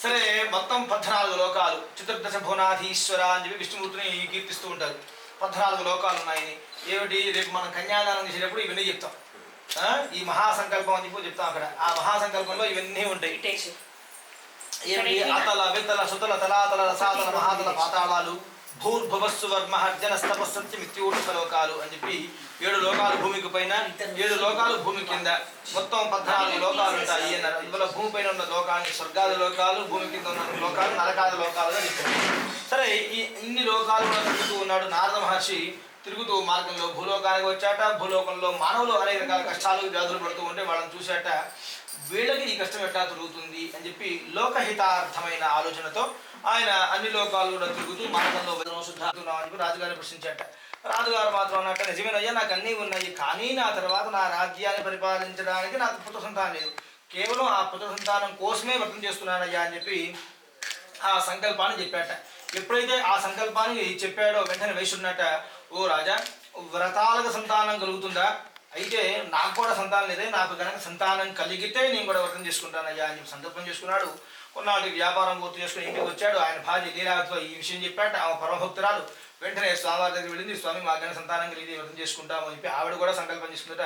సరే మొత్తం 14 లోకాలు. చతుర్దశ భువనాధీశ్వర అని చెప్పి విష్ణుమూర్తిని కీర్తిస్తూ ఉంటారు. 14 లోకాలు ఉన్నాయని. ఏమిటి? రేపు మనం కన్యాదానం చేసేటప్పుడు ఇవన్నీ చెప్తాం. ఈ మహాసంకల్పం అని చెప్పి చెప్తాం. అక్కడ ఆ మహాసంకల్పంలో ఇవన్నీ ఉంటాయి. ఏమిటి? అతల వితల సుతల తలాతల రసాతల మహాతల పాతాళాలు, భూర్భువస్సు వర్మహర్జన స్తపసత్యమిత్యూఢ లోకాలు అని చెప్పి 7 లోకాలు భూమికి పైన, 7 లోకాలు భూమి కింద, మొత్తం 14 లోకాలు ఉంటాయి అన్నారు. ఇందులో భూమి పైన ఉన్న లోకాన్ని స్వర్గాది లోకాలు, భూమి కింద ఉన్న లోకాలు నరకాది లోకాలుగా చెప్పారు. సరే ఇన్ని లోకాలు కూడా తిరుగుతూ ఉన్నాడు నారద మహర్షి. తిరుగుతూ మార్గంలో భూలోకానికి వచ్చాట. భూలోకంలో మానవులు అనేక రకాల కష్టాలు వ్యాధులు పడుతూ ఉంటే వాళ్ళని చూశాట. వీళ్ళకి ఈ కష్టం ఎట్లా తిరుగుతుంది అని చెప్పి లోకహితార్థమైన ఆలోచనతో ఆయన అన్ని లోకాలు కూడా తిరుగుతూ మార్గంలో శుద్ధాతున్నాం అని చెప్పి రాజుగారిని ప్రశ్నించాట. రాజుగారు మాత్రం అన్నట్టు, నిజమేనయ్యా నాకు అన్నీ ఉన్నాయి, కానీ నా తర్వాత నా రాజ్యాన్ని పరిపాలించడానికి నాకు పుత్ర సంతానం లేదు, కేవలం ఆ పుత్ర సంతానం కోసమే వ్రతం చేస్తున్నానయ్యా అని చెప్పి ఆ సంకల్పాన్ని చెప్పాట. ఎప్పుడైతే ఆ సంకల్పాన్ని చెప్పాడో వెంటనే వేసున్నట్ట, ఓ రాజా, వ్రతాలకు సంతానం కలుగుతుందా? అయితే నాకు కూడా సంతానం లేదే, నాకు కనుక సంతానం కలిగితే నేను కూడా వ్రతం చేసుకుంటానయ్యా అని చెప్పి సంకల్పం చేసుకున్నాడు. కొన్నాళ్ళకి వ్యాపారం పూర్తి చేసుకుని ఇంటికి వచ్చాడు. ఆయన భార్య లీలావతితో ఈ విషయం చెప్పాట. ఆమె పరమభక్తురాలు. వెంటనే స్వామివారి దగ్గర వెళ్ళింది. స్వామి మాకు కనుక సంతానం కలిగి వ్రతం చేసుకుంటాము అని చెప్పి ఆవిడ కూడా సంకల్పం చేసుకుందట.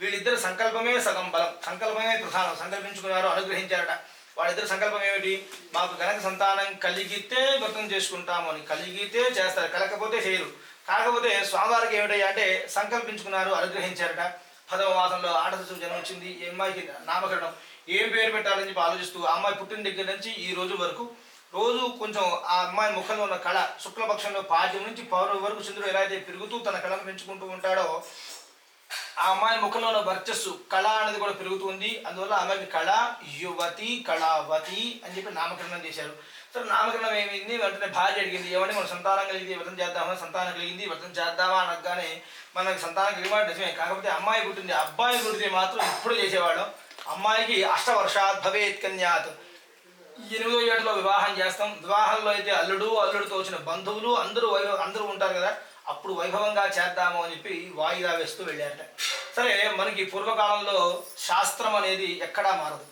వీళ్ళిద్దరు సంకల్పమే సగం బలం, సంకల్పమే ప్రధానం. సంకల్పించుకున్నారు, అనుగ్రహించారట. వాళ్ళిద్దరు సంకల్పం ఏమిటి? మాకు కనుక సంతానం కలిగితే వ్రతం చేసుకుంటాము అని. కలిగితే చేస్తారు, కలకపోతే చేయరు. కాకపోతే స్వామివారికి ఏమిటయ్యా అంటే సంకల్పించుకున్నారు, అనుగ్రహించారట. 10వ మాసంలో ఆడశిశువు జన్మించింది. ఈ అమ్మాయికి నామకరణం ఏం పేరు పెట్టాలని చెప్పి ఆలోచిస్తూ ఆ అమ్మాయి పుట్టిన దగ్గర నుంచి ఈ రోజు వరకు రోజు కొంచెం ఆ అమ్మాయి ముఖంలో ఉన్న కళ, శుక్లపక్షంలో పాడ్యం నుంచి పౌర్ణమి వరకు చంద్రుడు ఎలా అయితే పెరుగుతూ తన కళను పెంచుకుంటూ ఉంటాడో ఆ అమ్మాయి ముఖంలో ఉన్న వర్చస్సు కళ అనేది కూడా పెరుగుతుంది. అందువల్ల ఆమెకి కళ యువతి కళావతి అని చెప్పి నామకరణం చేశారు. సరే నామకరణం ఏమైంది? వెంటనే భార్య అడిగింది, ఏమంటే మనం సంతానం కలిగింది వ్రతం చేద్దామా, సంతానం కలిగింది వ్రతం చేద్దామా అనగానే మనకి సంతానం కలిగిన నిజమే. కాకపోతే అమ్మాయి పుట్టింది, అబ్బాయి పుట్టితే మాత్రం ఇప్పుడు చేసేవాళ్ళం. అమ్మాయికి 8 వర్షాత్ భవేత్ కన్యాత్, 8వ ఏటలో వివాహం చేస్తాం. వివాహంలో అయితే అల్లుడితో వచ్చిన బంధువులు అందరూ ఉంటారు కదా, అప్పుడు వైభవంగా చేద్దాము అని చెప్పి వాయిదా వేస్తూ వెళ్ళారట. సరే మనకి పూర్వకాలంలో శాస్త్రం అనేది ఎక్కడా మారదు,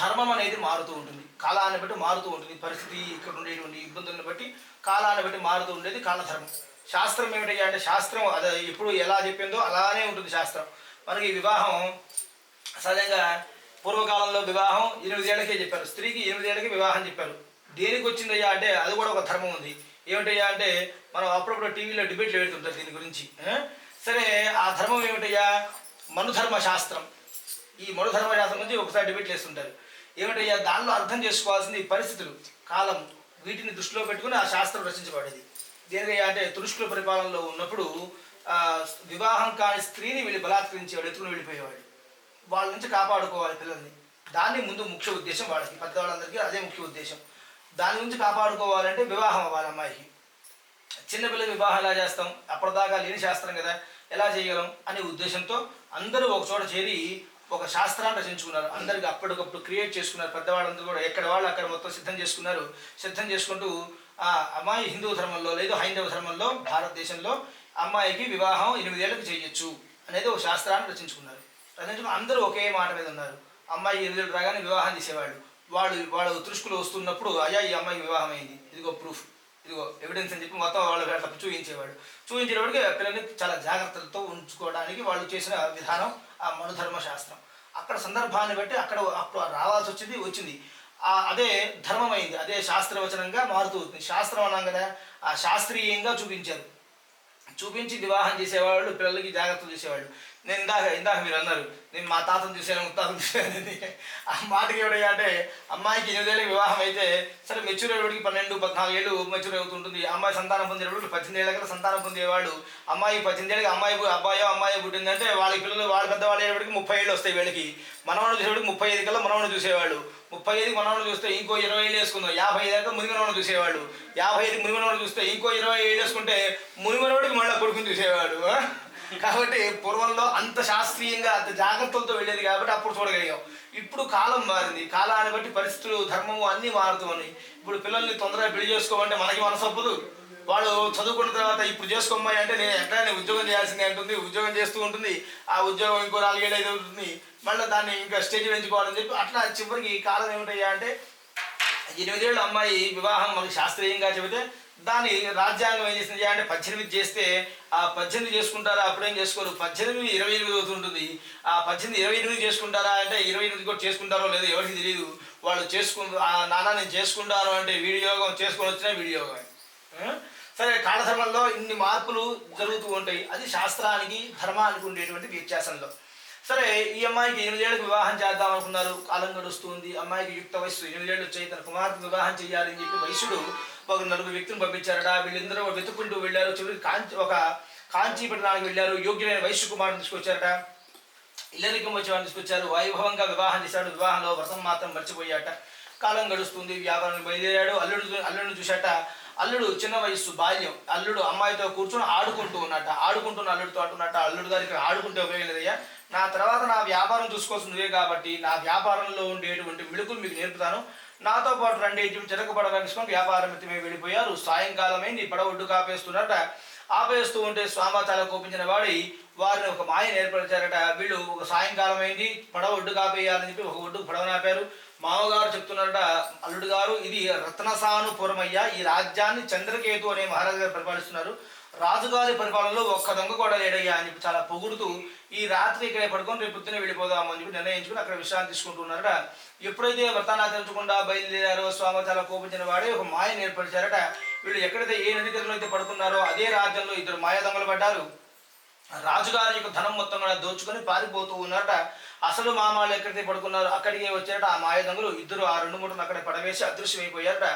ధర్మం అనేది మారుతూ ఉంటుంది, కాలాన్ని బట్టి మారుతూ ఉంటుంది. పరిస్థితి ఇక్కడ ఉండేటువంటి ఇబ్బందులను బట్టి కాలాన్ని బట్టి మారుతూ ఉండేది కాలధర్మం. శాస్త్రం ఏమిటయ్యా అంటే శాస్త్రం అది ఎప్పుడు ఎలా చెప్పిందో అలానే ఉంటుంది శాస్త్రం. మనకి వివాహం సహజంగా పూర్వకాలంలో వివాహం 8 ఏళ్ళకే చెప్పారు, స్త్రీకి 8 ఏళ్ళకి వివాహం చెప్పారు. దేనికి వచ్చిందయ్యా అంటే అది కూడా ఒక ధర్మం ఉంది. ఏమిటయ్యా అంటే మనం అప్పుడప్పుడు టీవీలో డిబేట్లు పెడుతుంటారు దీని గురించి. సరే ఆ ధర్మం ఏమిటయ్యా? మనుధర్మ శాస్త్రం. ఈ మనుధర్మ శాస్త్రం గురించి ఒకసారి డిబేట్లు వేస్తుంటారు. ఏమిటయ్యా? దానిలో అర్థం చేసుకోవాల్సింది పరిస్థితులు, కాలం, వీటిని దృష్టిలో పెట్టుకుని ఆ శాస్త్రం రచించబడేది. దేనికయ్యా అంటే తురుష్కుల పరిపాలనలో ఉన్నప్పుడు వివాహం కాని స్త్రీని వీళ్ళు బలాత్కరించేవాడు, ఎత్తుకుని వెళ్ళిపోయేవాడు. వాళ్ళ నుంచి కాపాడుకోవాలి పిల్లల్ని. దాన్ని ముందు ముఖ్య ఉద్దేశం వాళ్ళకి, పెద్దవాళ్ళందరికీ అదే ముఖ్య ఉద్దేశం. దాని నుంచి కాపాడుకోవాలంటే వివాహం అవ్వాలి అమ్మాయికి. చిన్నపిల్లకి వివాహం ఎలా చేస్తాం? అప్పటిదాకా లేని శాస్త్రం కదా, ఎలా చేయగలం అనే ఉద్దేశంతో అందరూ ఒక చోట చేరి ఒక శాస్త్రాన్ని రచించుకున్నారు. అందరికి అప్పటికప్పుడు క్రియేట్ చేసుకున్నారు. పెద్దవాళ్ళందరూ కూడా ఎక్కడ వాళ్ళు అక్కడ మొత్తం సిద్ధం చేసుకున్నారు. సిద్ధం చేసుకుంటూ ఆ అమ్మాయి హిందూ ధర్మంలో లేదు హైందవ ధర్మంలో భారతదేశంలో అమ్మాయికి వివాహం 8 ఏళ్ళకి చేయొచ్చు అనేది ఒక శాస్త్రాన్ని రచించుకున్నారు. రచించుకుని అందరూ ఒకే మాట మీద ఉన్నారు. అమ్మాయి 8 ఏళ్ళు రాగానే వివాహం చేసేవాళ్ళు. వాళ్ళు తురుష్కులు వస్తున్నప్పుడు అయ్యా ఈ అమ్మాయికి వివాహం అయింది, ఇదిగో ప్రూఫ్, ఇదిగో ఎవిడెన్స్ అని చెప్పి మొత్తం వాళ్ళు అట్లా చూపించేవాడు. చూపించేటప్పటికి పిల్లల్ని చాలా జాగ్రత్తలతో ఉంచుకోవడానికి వాళ్ళు చేసిన విధానం ఆ మనుధర్మ శాస్త్రం. అక్కడ సందర్భాన్ని బట్టి అప్పుడు రావాల్సి వచ్చింది. అదే ధర్మమైంది, అదే శాస్త్రవచనంగా మారుతూ ఉంటుంది. శాస్త్రం అన్నాం కదా, ఆ శాస్త్రీయంగా చూపించి వివాహం చేసేవాళ్ళు, పిల్లలకి జాగ్రత్తలు చేసేవాళ్ళు. నేను ఇందాక మీరు అన్నారు, నేను మా తాతను చూశాను, ముత్తాతను చూశానని. ఆ మాటకి ఎవడయ్యా అంటే, అమ్మాయికి 8 ఏళ్ళకి వివాహం అయితే సరే మెచ్యూర్ అయ్యేవాడికి 12-14 ఏళ్ళు మెచ్యూర్ అవుతుంటుంది. అమ్మాయి సంతానం పొందేవాడు 18 ఏళ్ళకి సంతానం పొందేవాడు. అమ్మాయి 18 ఏళ్ళకి అబ్బాయో పుట్టిందంటే వాళ్ళకి పిల్లలు వాళ్ళ పెద్దవాళ్ళు అయ్యేవాడికి 30 ఏళ్ళు వస్తాయి. వీళ్ళకి మనవాళ్ళు చూసేవాడికి 35 కల్లా మనవాళ్ళు చూసేవాళ్ళు. 35కి మనవాళ్ళు చూస్తే ఇంకో 20 ఏళ్ళు వేసుకుందాం, 55 దాకా మునిమనవాళ్ళు చూసేవాళ్ళు. 55కి మునిమనవాళ్ళు చూస్తే ఇంకో 20 ఏళ్ళు వేసుకుంటే మునిమనవాడికి మళ్ళీ కొడుకుని చూసేవాడు. కాబట్టి పూర్వంలో అంత శాస్త్రీయంగా అంత జాగ్రత్తలతో వెళ్ళేది కాబట్టి అప్పుడు చూడగలిగాం. ఇప్పుడు కాలం మారింది, కాలాన్ని బట్టి పరిస్థితులు, ధర్మము అన్నీ మారుతున్నాయి. ఇప్పుడు పిల్లల్ని తొందరగా పెళ్లి చేసుకోమంటే మనకి మనసొప్పదు. వాళ్ళు చదువుకున్న తర్వాత ఇప్పుడు చేసుకోమ్మాయి అంటే నేను ఎక్కడైనా ఉద్యోగం చేయాల్సిందే అంటుంది, ఉద్యోగం చేస్తూ ఉంటుంది. ఆ ఉద్యోగం ఇంకో 4 ఏళ్ళు 5 అవుతుంది, మళ్ళీ దాన్ని ఇంకా స్టేజ్ పెంచుకోవాలని చెప్పి అట్లా చివరికి కాలం ఏమిటయ్యా అంటే 8 ఏళ్ళ అమ్మాయి వివాహం మనకి శాస్త్రీయంగా చెబితే దాన్ని రాజ్యాంగం ఏం చేసింది అంటే 18 చేస్తే ఆ 18 చేసుకుంటారా, అప్పుడేం చేసుకోరు. 18 28 అవుతుంటుంది. ఆ 18 28 చేసుకుంటారా అంటే 28 కూడా చేసుకుంటారో లేదో ఎవరికి తెలియదు. వాళ్ళు నాన్న నేను చేసుకుంటాను అంటే వీడియోగం చేసుకొని వచ్చినా వీడియోగమే. సరే, కాలధర్మంలో ఇన్ని మార్పులు జరుగుతూ ఉంటాయి. అది శాస్త్రానికి ధర్మానికి ఉండేటువంటి వ్యత్యాసంలో. సరే, ఈ అమ్మాయికి 8 ఏళ్ళకి వివాహం చేద్దాం అనుకున్నారు. కాలం గడుస్తుంది. అమ్మాయికి యుక్త వయస్సు 8 ఏళ్ళు వచ్చాయి. తన కుమార్తె వివాహం చేయాలని చెప్పి వైశ్యుడు ఒక 4 వ్యక్తులను పంపించారట. వీళ్ళందరూ వెతుక్కుంటూ వెళ్ళారు. చివరికి ఒక కాంచీపట్నానికి వెళ్ళారు. యోగ్యమైన వైశ్య కుమారుని తీసుకొచ్చారట. ఇల్లరికం వచ్చి వాడిని తీసుకొచ్చారు. వైభవంగా వివాహం చేశాడు. వివాహంలో వ్రతం మాత్రం మర్చిపోయాట. కాలం గడుస్తుంది. వ్యాపారానికి బయలుదేరాడు. అల్లుడిని చూశాట. అల్లుడు చిన్న వయస్సు, బాల్యం. అల్లుడు అమ్మాయితో కూర్చొని ఆడుకుంటున్న అల్లుడితో అంటున్నట్ట, అల్లుడు గారికి ఆడుకుంటే ఉపయోగం లేదయ్యా, నా తర్వాత నా వ్యాపారం చూసుకోవాల్సి నువ్వే కాబట్టి నా వ్యాపారంలో ఉండేటువంటి మెళుకులు మీకు నేర్పుతాను, నాతో పాటు రండి. చిరకపడవేసుకొని వ్యాపారం ఎత్తిమే వెళ్ళిపోయారు. సాయంకాలమే నీ పడవ ఒడ్డు కాపేస్తున్నట్ట. ఆపేస్తూ ఉంటే స్వామి చాలా కోపించిన వారిని ఒక మాయను ఏర్పరిచారట. వీళ్ళు ఒక సాయంకాలం అయింది, పడవ ఒడ్డు కాపేయాలని చెప్పి ఒక ఒడ్డు పడవనాపారు. మామగారు చెప్తున్నారట, అల్లుడు గారు ఇది రత్నసానుపురమయ్యా, ఈ రాజ్యాన్ని చంద్రకేతు అనే మహారాజు గారు పరిపాలిస్తున్నారు. రాజుగారి పరిపాలనలో ఒక్క దొంగ కూడా లేడయ్యా అని చెప్పి చాలా పొగుడుతూ ఈ రాత్రి ఇక్కడే పడుకొని రేపు పొద్దునే వెళ్ళిపోదామని చెప్పి నిర్ణయించుకుని అక్కడ విశ్రాంతి తీసుకుంటున్నారట. ఎప్పుడైతే వ్రతానాచరించకుండా బయలుదేరారో స్వామి చాలా కోపించిన ఒక మాయను ఏర్పరిచారట. వీళ్ళు ఎక్కడైతే ఏ నది తీరంలో అయితే పడుకున్నారో అదే రాజ్యంలో 2 మాయ దొంగలు పడ్డారు. రాజుగారి యొక్క ధనం మొత్తం కూడా దోచుకొని పారిపోతూ ఉన్నారట. అసలు మామాలు ఎక్కడైతే పడుకున్నారో అక్కడికే వచ్చారట. ఆ మాయ దొంగలు ఇద్దరు ఆ 2 మూటలు అక్కడ పడవేసి అదృశ్యమైపోయారట.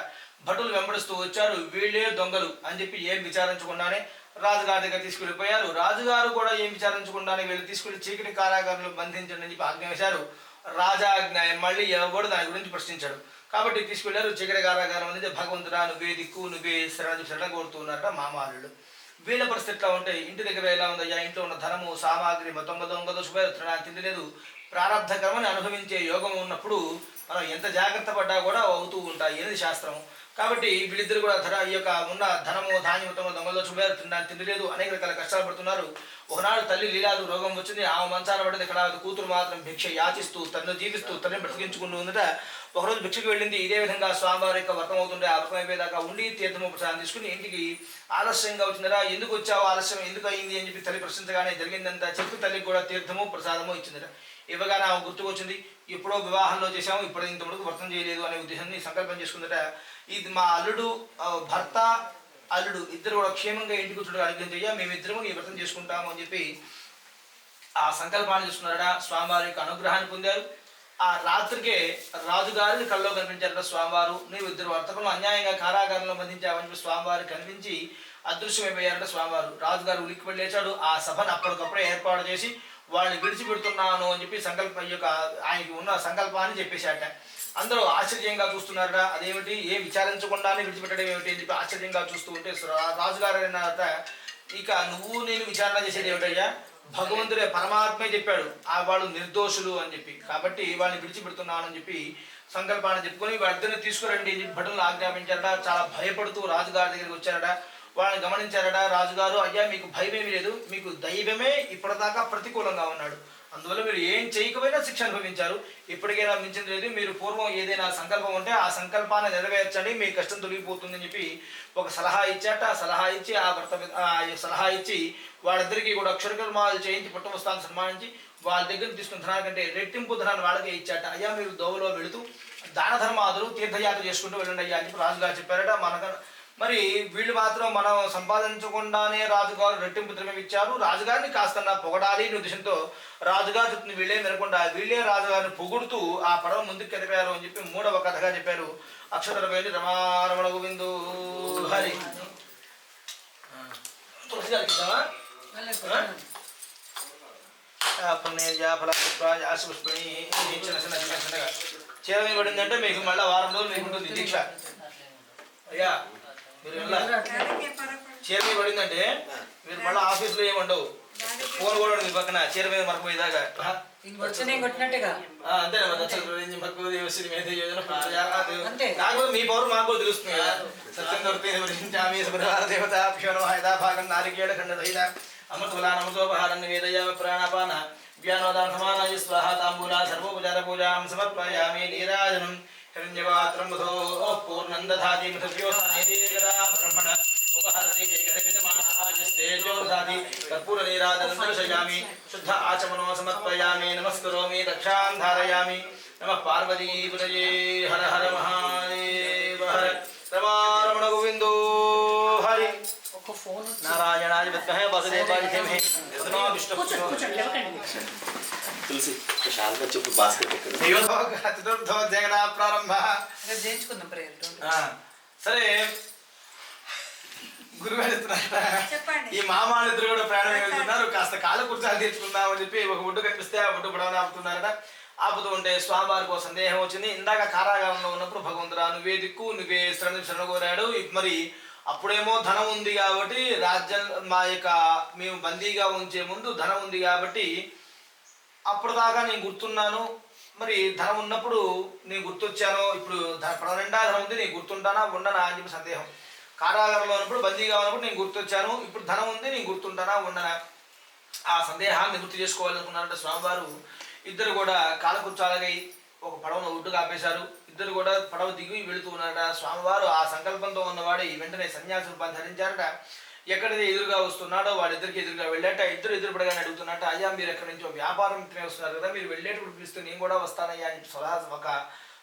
భటులు వెంబడిస్తూ వచ్చారు. వీళ్ళే దొంగలు అని చెప్పి ఏం విచారించకుండానే రాజుగారి దగ్గర తీసుకెళ్ళిపోయారు. రాజుగారు కూడా ఏం విచారించకుండానే వీళ్ళు తీసుకెళ్లి చీకటి కారాగారంలో బంధించండి అని చెప్పి ఆజ్ఞ వేశారు. రాజాజ్ఞ మళ్ళీ ఎవరు దాని గురించి ప్రశ్నించాడు. కాబట్టి తీసుకెళ్లారు. చీకటి కారాగారం అనేది భగవంతుడా నువ్వే దిక్కు, నువ్వే శరణ కోరుతూ ఉన్నారట మామాలు. వీళ్ళ పరిస్థితి ఎట్లా ఉంటాయి? ఇంటి దగ్గర ఎలా ఉందయ్యా, ఇంట్లో ఉన్న ధనము సామాగ్రి మొత్తం తిండి లేదు. ప్రారంధ కర్మని అనుభవించే యోగం ఉన్నప్పుడు మనం ఎంత జాగ్రత్త పడ్డా కూడా అవుతూ ఉంటాయి. ఏది శాస్త్రం. కాబట్టి వీళ్ళిద్దరు కూడా ఈ యొక్క ఉన్న ధనము ధాన్యం దొంగలో తినడానికి తిండి లేదు. అనేక రకాల కష్టాలు పడుతున్నారు. ఒకనాడు తల్లి లీలాదు రోగం వచ్చింది. ఆమె మంచాన పడింది. ఇక్కడ కూతురు మాత్రం భిక్ష యాచిస్తూ తనను జీవిస్తూ తనని బ్రతికించుకుంటూ ఉందట. ఒకరోజు భిక్షకు వెళ్ళింది. ఇదే విధంగా స్వామివారి యొక్క వ్రతం అవుతుండే. ఆ వ్రతం అయిపోయేదాకా ఉండి తీర్థము ప్రసాదం తీసుకుని ఇంటికి ఆలస్యంగా వచ్చిందరా. ఎందుకు వచ్చావు, ఆలస్యం ఎందుకు అయింది అని చెప్పి తల్లి ప్రశ్నించగానే జరిగిందంతా చెప్పి తల్లికి కూడా తీర్థము ప్రసాదము ఇచ్చిందట. ఇవ్వగానే ఆమె గుర్తుకొచ్చింది. ఎప్పుడో వివాహంలో చేసాము, ఇప్పుడు ఇంతవరకు వ్రతం చేయలేదు అనే ఉద్దేశాన్ని సంకల్పం చేసుకుందట. ఇది మా అల్లుడు భర్త అల్లుడు ఇద్దరు కూడా క్షేమంగా ఇంటికి వచ్చి అనుగ్రహించయ్యా, మేమిద్దరము ఈ వ్రతం చేసుకుంటాము అని చెప్పి ఆ సంకల్పాన్ని చేసుకున్నారట. స్వామివారి యొక్క అనుగ్రహాన్ని పొందారు. ఆ రాత్రికే రాజుగారి కల్లో కనిపించారట స్వామివారు. నీవు 2 వర్తకులను అన్యాయంగా కారాగారంలో బంధించావని చెప్పి స్వామివారికి కనిపించి అదృశ్యమైపోయారట స్వామివారు. రాజుగారు ఉలిక్కిపడి లేచాడు. ఆ సభను అప్పటికప్పుడే ఏర్పాటు చేసి వాళ్ళని విడిచిపెడుతున్నాను అని చెప్పి ఆయనకి ఉన్న సంకల్పాన్ని చెప్పేశాట. అందరూ ఆశ్చర్యంగా చూస్తున్నారట. అదేమిటి, ఏం విచారించకుండానే విడిచిపెట్టడం ఏమిటి అని చెప్పి ఆశ్చర్యంగా చూస్తూ ఉంటే రాజుగారు అన్నారట, ఇక నువ్వు నేను విచారణ చేసేది ఏమిటయ్యా, భగవంతుడే పరమాత్మే చెప్పాడు వాళ్ళు నిర్దోషులు అని చెప్పి, కాబట్టి వాళ్ళని విడిచిపెడుతున్నాను అని చెప్పి సంకల్పాన్ని చెప్పుకొని వాళ్ళిద్దరిని తీసుకురండి అని చెప్పి భటులను ఆజ్ఞాపించారట. చాలా భయపడుతూ రాజుగారి దగ్గరికి వచ్చారట. వాళ్ళని గమనించారట. రాజుగారు, అయ్యా మీకు భయమేమి లేదు, మీకు దైవమే ఇప్పటిదాకా ప్రతికూలంగా ఉన్నాడు, అందువల్ల మీరు ఏం చేయకపోయినా శిక్ష అనుభవించారు. ఇప్పటికైనా మించింది లేదు. మీరు పూర్వం ఏదైనా సంకల్పం ఉంటే ఆ సంకల్పాన్ని నెరవేర్చండి, మీ కష్టం తొలగిపోతుందని చెప్పి ఒక సలహా ఇచ్చాట. ఆ సలహా ఇచ్చి సలహా ఇచ్చి వాళ్ళిద్దరికీ కూడా అక్షరకర్మాలు చేయించి పుట్టవస్తాన్ని సన్మానించి వాళ్ళ దగ్గర తీసుకున్న ధనాన్ని కంటే రెట్టింపు ధనాన్ని వాళ్ళకే ఇచ్చాట. అయ్యా మీరు దోవలో వెళుతూ దాన ధర్మాదులు తీర్థయాత్ర చేసుకుంటూ వెళ్ళండి అయ్యా అని చెప్పి రాజుగారు చెప్పారట. మరి వీళ్ళు మాత్రం మనం సంపాదించకుండానే రాజుగారు రెట్టింపు ద్రవ్యం ఇచ్చారు, రాజుగారిని కాస్త పొగడాలి అనే ఉద్దేశంతో రాజుగారు చెప్తుంది వీళ్ళే వినకుండా వీళ్ళే రాజుగారిని పొగుడుతూ ఆ పడవ ముందుకు కదిపారు అని చెప్పి 3వ కథగా చెప్పారు. అక్షరవేణి రమారమణ గోవిందు హరి. తులసి గారికి ఇద్దామా? చీర మీద పడిందంటే మీకు మళ్ళీ వారం రోజులు మీకు ఉంటుంది దీక్ష. అయ్యా మీరు చీర మీద పడిందంటే మీరు మళ్ళీ ఆఫీసులో ఏమండవు, ఫోన్ కూడా ఉంది పక్కన చీర మీద మరకపోయేదాకా అంతేనా. నాకు మీ పౌరు మాకు కూడా తెలుస్తుంది కదా. సత్యం నారికేళ ఖండ దహిత అమృతఫలానమృతోపహారం నివేదయామి ప్రాణాపాన వ్యానోదాన సమానాయ స్వాహా తాంబూలా సర్వోపచార పూజాం సమర్పయామి. నీరాజనం హిరణ్యపాత్రం బుధో పూర్ణం దధాతి మృతవ్యోసానేదేకదా బ్రహ్మణ ఉపహరతి ఏకవిధమానాజస్తేజోధాతి కర్పూర నీరాజనం దర్శయామి. శుద్ధ ఆచమనో సమర్పయామి. నమస్కరోమి దక్షాం ధారయామి. నమః పార్వతీపతయే హర హర మహాదేవ హర. రమారమణ గోవిందో హరి. నారాయణాయ విద్మహే వసుదేవాయ ధీమహి తన్నో విష్ణుః. తులసి ప్రశాంతంగా చెప్పు భాస్కర్ చతుర్థో జగనా ప్రారంభ. సరే గురువు వెళ్తున్నారట. ఈ మామాళ్ళిద్దరు కూడా ప్రయాణం వెళ్తున్నారు. కాస్త కాళ్ళ కుర్చాలు తీర్చుకుందాం అని చెప్పి ఒక ఒడ్డు కనిపిస్తే ఆ ఒడ్డు పడవని ఆపుతున్నారట. ఆపుతూ ఉంటే స్వామివారికి ఒక సందేహం వచ్చింది. ఇందాక కారాగారంలో ఉన్నప్పుడు భగవంతుడా నువ్వే దిక్కు, నువ్వే శరణ కోరాడు. మరి అప్పుడేమో ధనం ఉంది కాబట్టి రాజ్యం మా యొక్క మేము బందీగా ఉంచే ముందు ధనం ఉంది కాబట్టి అప్పుడు దాకా నేను గుర్తున్నాను. మరి ధనం ఉన్నప్పుడు నేను గుర్తొచ్చాను. ఇప్పుడు పడవ నిండా ధనం ఉంది, నేను గుర్తుంటానా ఉండనా అని చెప్పి సందేహం. కారాగారంలో ఉన్నప్పుడు బందీగా ఉన్నప్పుడు నేను గుర్తొచ్చాను, ఇప్పుడు ధనం ఉంది నేను గుర్తుంటానా ఉండనా, ఆ సందేహాన్ని గుర్తు చేసుకోవాలనుకున్నారంటే స్వామివారు ఇద్దరు కూడా కాలకుర్చాలకై ఒక పడవను ఒడ్డుగా ఆపేశారు. ఇద్దరు కూడా పడవ దిగి వెళుతూ ఉన్నారట. స్వామివారు ఆ సంకల్పంతో ఉన్నవాడు వెంటనే సన్యాసి రూపాన్ని ధరించారట. ఎక్కడైతే ఎదురుగా వస్తున్నాడో వాళ్ళిద్దరికి ఎదురుగా వెళ్ళాట. ఇద్దరు ఎదురుపడగానే అడుగుతున్నట్ట, అయ్యా మీరు ఎక్కడి నుంచో వ్యాపారం వస్తున్నారు కదా, మీరు వెళ్ళేటప్పుడు పిలిస్తే నేను కూడా వస్తానయ్యా అని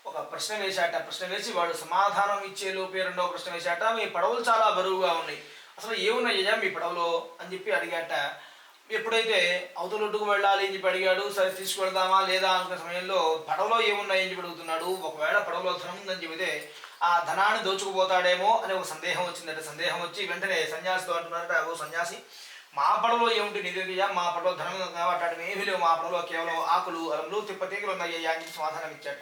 ఒక ప్రశ్న వేశాట. ప్రశ్న వేసి వాడు సమాధానం ఇచ్చే లోపే రెండవ ప్రశ్న వేశాట. మీ పడవలు చాలా బరువుగా ఉన్నాయి, అసలు ఏమున్నాయ్యా మీ పడవలో అని చెప్పి అడిగాట. ఎప్పుడైతే అవతలొడ్డుకు వెళ్ళాలి అని చెప్పి అడిగాడు. సరే తీసుకువెళ్దామా లేదా అనుకునే సమయంలో పడవలో ఏమున్నాయని చెప్పి అడుగుతున్నాడు. ఒకవేళ పడవలో ధనం ఉందని చెబితే ఆ ధనాన్ని దోచుకుపోతాడేమో అనే ఒక సందేహం వచ్చిందట. సందేహం వచ్చి వెంటనే సన్యాసితో అంటున్నారట, ఓ సన్యాసి మా పడవలో ఏముంటుంది నిజంగా, మా పడవలో ధనం కాబట్టి ఏమీ లేవు, మా పడవలో కేవలం ఆకులు అలములు తిప్పతీగలు ఉన్నాయ్యా అని చెప్పి సమాధానం ఇచ్చాట.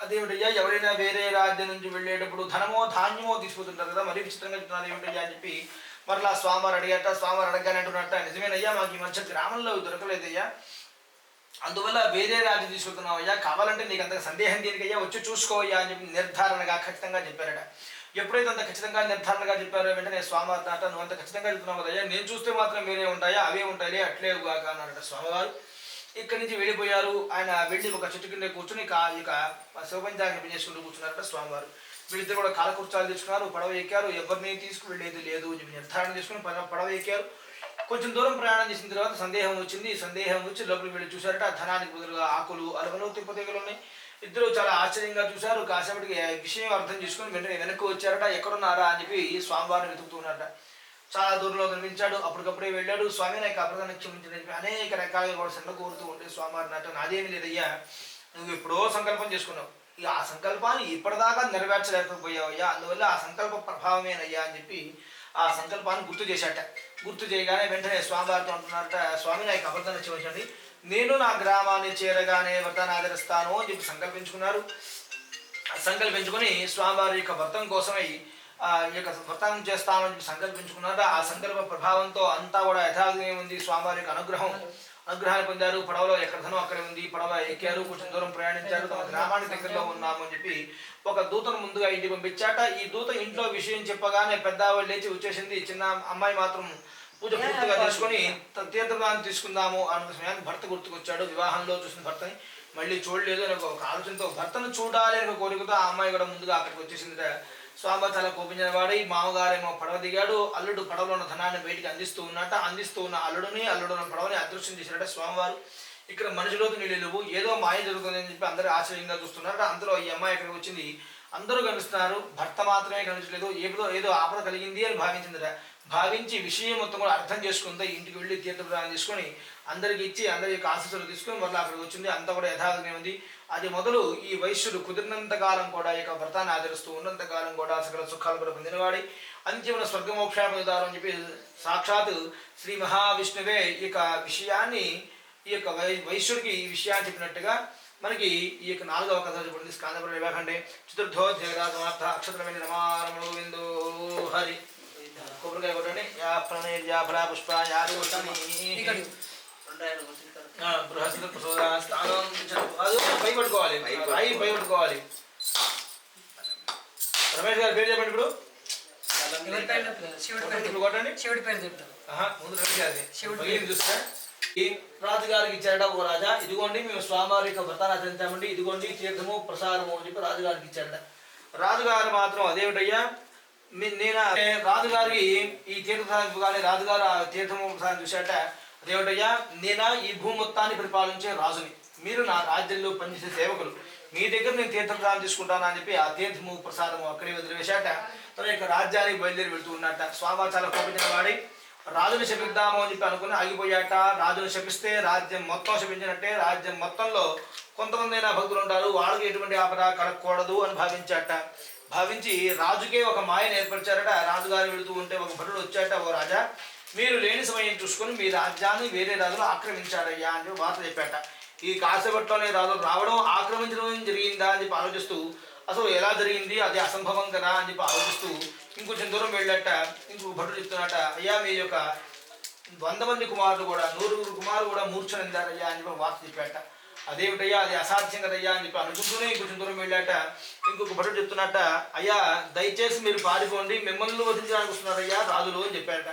అదేమిటయ్యా ఎవరైనా వేరే రాజ్యం నుంచి వెళ్ళేటప్పుడు ధనమో ధాన్యమో తీసుకుతుంటారు కదా, మరీ విచిత్రంగా చెప్తున్నారు ఏమిటయ్యా అని చెప్పి మరలా స్వామివారు అడిగాట. స్వామివారు అడగగానే అంటున్నట్ట, నిజమేనయ్యా మాకు ఈ మధ్య గ్రామంలో దొరకలేదయ్యా, అందువల్ల వేరే రాజ్యం తీసుకెళ్తున్నావయ్యా, కావాలంటే నీకు అంత సందేహం దేనికయ్యా వచ్చి చూసుకోవయ్యా అని చెప్పి నిర్ధారణగా ఖచ్చితంగా చెప్పారట. ఎప్పుడైతే అంత ఖచ్చితంగా నిర్ధారణగా చెప్పారో వెంటనే స్వామివారి నాట నువ్వు అంత ఖచ్చితంగా చెప్తున్నావు కదయ్యా, నేను చూస్తే మాత్రం వేరే ఉంటాయా, అవే ఉంటాయి అట్లేవుగాక అన్నారట స్వామివారు. ఇక్కడి నుంచి వెళ్ళిపోయారు. ఆయన వెళ్ళి ఒక చెట్టు కింద కూర్చుని ఇక శివపంచాన్ని చేసుకుంటూ కూర్చున్నారట స్వామివారు. వీళ్ళిద్దరు కూడా కాలకుర్చాలు తీసుకున్నారు, పడవ ఎక్కారు. ఎవరిని తీసుకువెళ్ళేది లేదు అని చెప్పి నిర్ధారణ చేసుకుని పడవ ఎక్కారు. కొంచెం దూరం ప్రయాణం చేసిన తర్వాత సందేహం వచ్చింది. సందేహం వచ్చి లోపలికి వెళ్ళి చూశారట. ధనానికి బదులుగా ఆకులు అలవలు తిప్పతీగలు ఉన్నాయి. ఇద్దరు చాలా ఆశ్చర్యంగా చూశారు. కాసేపటికి విషయం అర్థం చేసుకుని వెంటనే వెనక్కి వచ్చారట. ఎక్కడున్నారా అని చెప్పి స్వామివారిని వెతుకుతున్నారట. చాలా దూరంలో కనిపించాడు. అప్పటికప్పుడే వెళ్ళాడు. స్వామి నాకు అపరాధాన్ని క్షమించని చెప్పి అనేక రకాలుగా కూడా సెండ కోరుతూ ఉంటే స్వామివారి నాట నాదేమి లేదయ్యా, నువ్వు ఎప్పుడో సంకల్పం చేసుకున్నావు, ఇక ఆ సంకల్పాన్ని ఇప్పటిదాకా నెరవేర్చలేకపోయావయ్యా, అందువల్ల ఆ సంకల్ప ప్రభావమేనయ్యా అని చెప్పి ఆ సంకల్పాన్ని గుర్తు చేశాట. గుర్తు చేయగానే వెంటనే స్వామివారితో అంటున్నారట, స్వామి నాకు అబద్ధాన్ని క్షమించండి, నేను నా గ్రామాన్ని చేరగానే వ్రతాన్ని ఆచరిస్తాను అని చెప్పి సంకల్పించుకున్నారు. సంకల్పించుకొని స్వామివారి యొక్క వ్రతం కోసమై ఈ యొక్క వ్రతం చేస్తామని చెప్పి సంకల్పించుకున్నారట. ఆ సంకల్ప ప్రభావంతో అంతా కూడా యథావిధంగా ఉంది. స్వామివారి యొక్క అనుగ్రహాన్ని పొందారు. పడవలో ఎక్కడ ధనం అక్కడే ఉంది. పడవ ఎక్కారు, కొంచెం దూరం ప్రయాణించారు. తమ గ్రామానికి దగ్గరలో ఉన్నాము అని చెప్పి ఒక దూతను ముందుగా ఇంటికి పంపించాట. ఈ దూత ఇంట్లో విషయం చెప్పగానే పెద్దవాళ్ళు లేచి వచ్చేసింది. చిన్న అమ్మాయి మాత్రం పూజ పూర్తిగా చేసుకొని తీర్థప్రదానం తీసుకుందాము అన్న సమయానికి భర్త గుర్తుకొచ్చాడు. వివాహంలో చూసిన భర్తని మళ్ళీ చూడలేదు అని ఒక ఆలోచనతో, భర్తను చూడాలి అని ఒక కోరికతో ఆ అమ్మాయి కూడా ముందుగా అక్కడికి వచ్చేసిందిట. స్వామి చాలా కోపించిన వాడు, ఈ మామగారేమో పడవ దిగాడు, అల్లుడు పడవలో ఉన్న ధనాన్ని బయటికి అందిస్తూ ఉన్నట్ట. అందిస్తూ ఉన్న అల్లుడు ఉన్న పడవని అదృశ్యం చేసినట్ట స్వామివారు. ఇక్కడ మనిషిలోకి నీళ్ళు లేవు, ఏదో మాయ జరుగుతుంది అని చెప్పి అందరూ ఆశ్చర్యంగా చూస్తున్నారట. అందులో ఈ అమ్మాయి ఇక్కడికి వచ్చింది, అందరూ కనిపిస్తున్నారు, భర్త మాత్రమే కనిపించలేదు. ఏదో ఆపద కలిగింది అని భావించిందిట. భావించి విషయం మొత్తం కూడా అర్థం చేసుకుందా, ఇంటికి వెళ్ళి తీర్థప్రదానం తీసుకొని అందరికి ఇచ్చి అందరి యొక్క ఆశీస్సులు తీసుకొని మళ్ళీ అక్కడికి వచ్చింది. అంతా కూడా యథార్థంగా ఉంది. అది మొదలు ఈ వైశ్యుడు కుదిరినంత కాలం కూడా ఈ యొక్క వ్రతాన్ని ఆచరిస్తూ ఉన్నంత కాలం కూడా సకల సుఖాలు కూడా పొందినవాడి అంత్యమున స్వర్గమోక్ష పొందుతారు అని చెప్పి సాక్షాత్ శ్రీ మహావిష్ణువే ఈ యొక్క విషయాన్ని ఈ యొక్క వైశ్యుడికి ఈ విషయాన్ని చెప్పినట్టుగా మనకి ఈ యొక్క 4వ కథ చెప్పండి. స్కాందపుర వివాహండే చతుర్థోధ్యాయ అక్షత్రమైన రమారమణ గోవిందో హరి. కొబ్బరికాయ కొట్టండి. యా ప్రణయ యా ఫలా పుష్ప యారు బృహస్పతి స్థానం అది పై పట్టుకోవాలి, రాయి పై పట్టుకోవాలి. రమేష్ గారి పేరు చెప్పండి. ఇప్పుడు కొట్టండి. ముందు రమేష్ గారి చూస్తే ఈ రాజుగారికి ఇచ్చారట. ఓ రాజా, ఇదిగోండి మేము స్వామివారి యొక్క వ్రతాన్ని ఆచరించామండి, ఇదిగోండి తీర్థము ప్రసాదము అని చెప్పి రాజుగారికి ఇచ్చారట. రాజుగారు మాత్రం అదేమిటయ్యా, నేను రాజుగారికి ఈ తీర్థం కానీ రాజుగారు ఆ తీర్థము ప్రసాదం చూశాట. అదేమిటయ్యా, నేనా ఈ భూమి మొత్తాన్ని పరిపాలించే రాజుని, మీరు నా రాజ్యంలో పనిచేసే సేవకులు, మీ దగ్గర నేను తీర్థప్రసాదం తీసుకుంటాను అని చెప్పి ఆ తీర్థము ప్రసాదము అక్కడే వదిలివేశాట. తన యొక్క రాజ్యానికి బయలుదేరి వెళ్తూ ఉన్నట్ట. స్వామి చాలా కోపించిన వాడి రాజుని శపిద్దాము అని చెప్పి అనుకుని ఆగిపోయాట. రాజును శపిస్తే రాజ్యం మొత్తం శపించినట్టే. రాజ్యం మొత్తంలో కొంతమంది అయినా భక్తులు ఉంటారు, వాళ్ళకి ఎటువంటి ఆపద కలగకూడదు అని భావించాట. భావించి రాజుకే ఒక మాయను ఏర్పరిచారట. రాజుగారు వెళుతూ ఉంటే ఒక భటుడు వచ్చాట. ఓ రాజా, మీరు లేని సమయం చూసుకొని మీ రాజ్యాన్ని వేరే రాజులు ఆక్రమించారయ్యా అని చెప్పి వార్త చెప్పాట. ఈ కాసేపట్లోనే రాజులు రావడం ఆక్రమించడం జరిగిందా అని చెప్పి ఆలోచిస్తూ, అసలు ఎలా జరిగింది, అది అసంభవం కదా అని చెప్పి ఆలోచిస్తూ ఇంకొంచెం దూరం వెళ్ళట. ఇంకొక భటుడు చెప్తున్నట, అయ్యా మీ యొక్క 100 మంది కుమారులు కూడా 100 కుమారులు కూడా మూర్ఛనిందారయ్యా అని చెప్పి వార్త చెప్పాట. అదేమిటయ్యా, అది అసాధ్యం కదయ్యా అని చెప్పి అనుకుంటూనే ఇంకొంచెం దూరం వెళ్ళాట. ఇంకొక భటుడు చెప్తున్నట్ట, అయ్యా దయచేసి మీరు పారిపోండి, మిమ్మల్ని వధించడానికి వస్తున్నారయ్యా రాజులు అని చెప్పారట.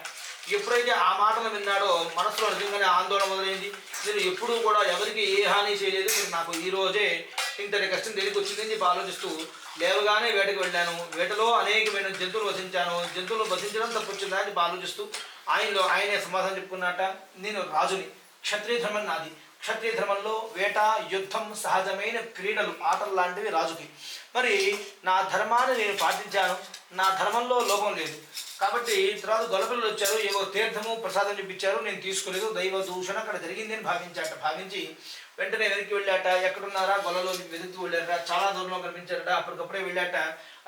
ఎప్పుడైతే ఆ మాటలు విన్నాడో మనసులో నిజంగానే ఆందోళన మొదలైంది. నేను ఎప్పుడూ కూడా ఎవరికి ఏ హాని చేయలేదు, మీరు నాకు ఈ రోజే ఇంతటి కష్టం దేనికి వచ్చిందని చెప్పి ఆలోచిస్తూ లేవగానే వేటకు వెళ్ళాను, వేటలో అనేకమైన జంతువులు వధించాను, జంతువులు వధించడం తప్పొచ్చిందా అని చెప్పి ఆలోచిస్తూ ఆయనే సమాధానం చెప్పుకున్నట్ట. నేను రాజుని, క్షత్రియ ధర్మం నాది, క్షత్రియ ధర్మంలో వేట యుద్ధం సహజమైన క్రీడలు ఆటలు లాంటివి రాజుకి. మరి నా ధర్మాన్ని నేను పాటించాను, నా ధర్మంలో లోపం లేదు. కాబట్టి తర్వాత గొల్లపిల్లలు వచ్చారు, ఏవో తీర్థము ప్రసాదం చూపించారు, నేను తీసుకోలేదు, దైవ దూషణ అక్కడ జరిగింది అని భావించాట. భావించి వెంటనే వెనక్కి వెళ్ళాట. ఎక్కడున్నారా గొల్లలో వెతుకుతూ వెళ్ళారట. చాలా దూరంలో కనిపించారట. అప్పటికప్పుడే వెళ్ళాట.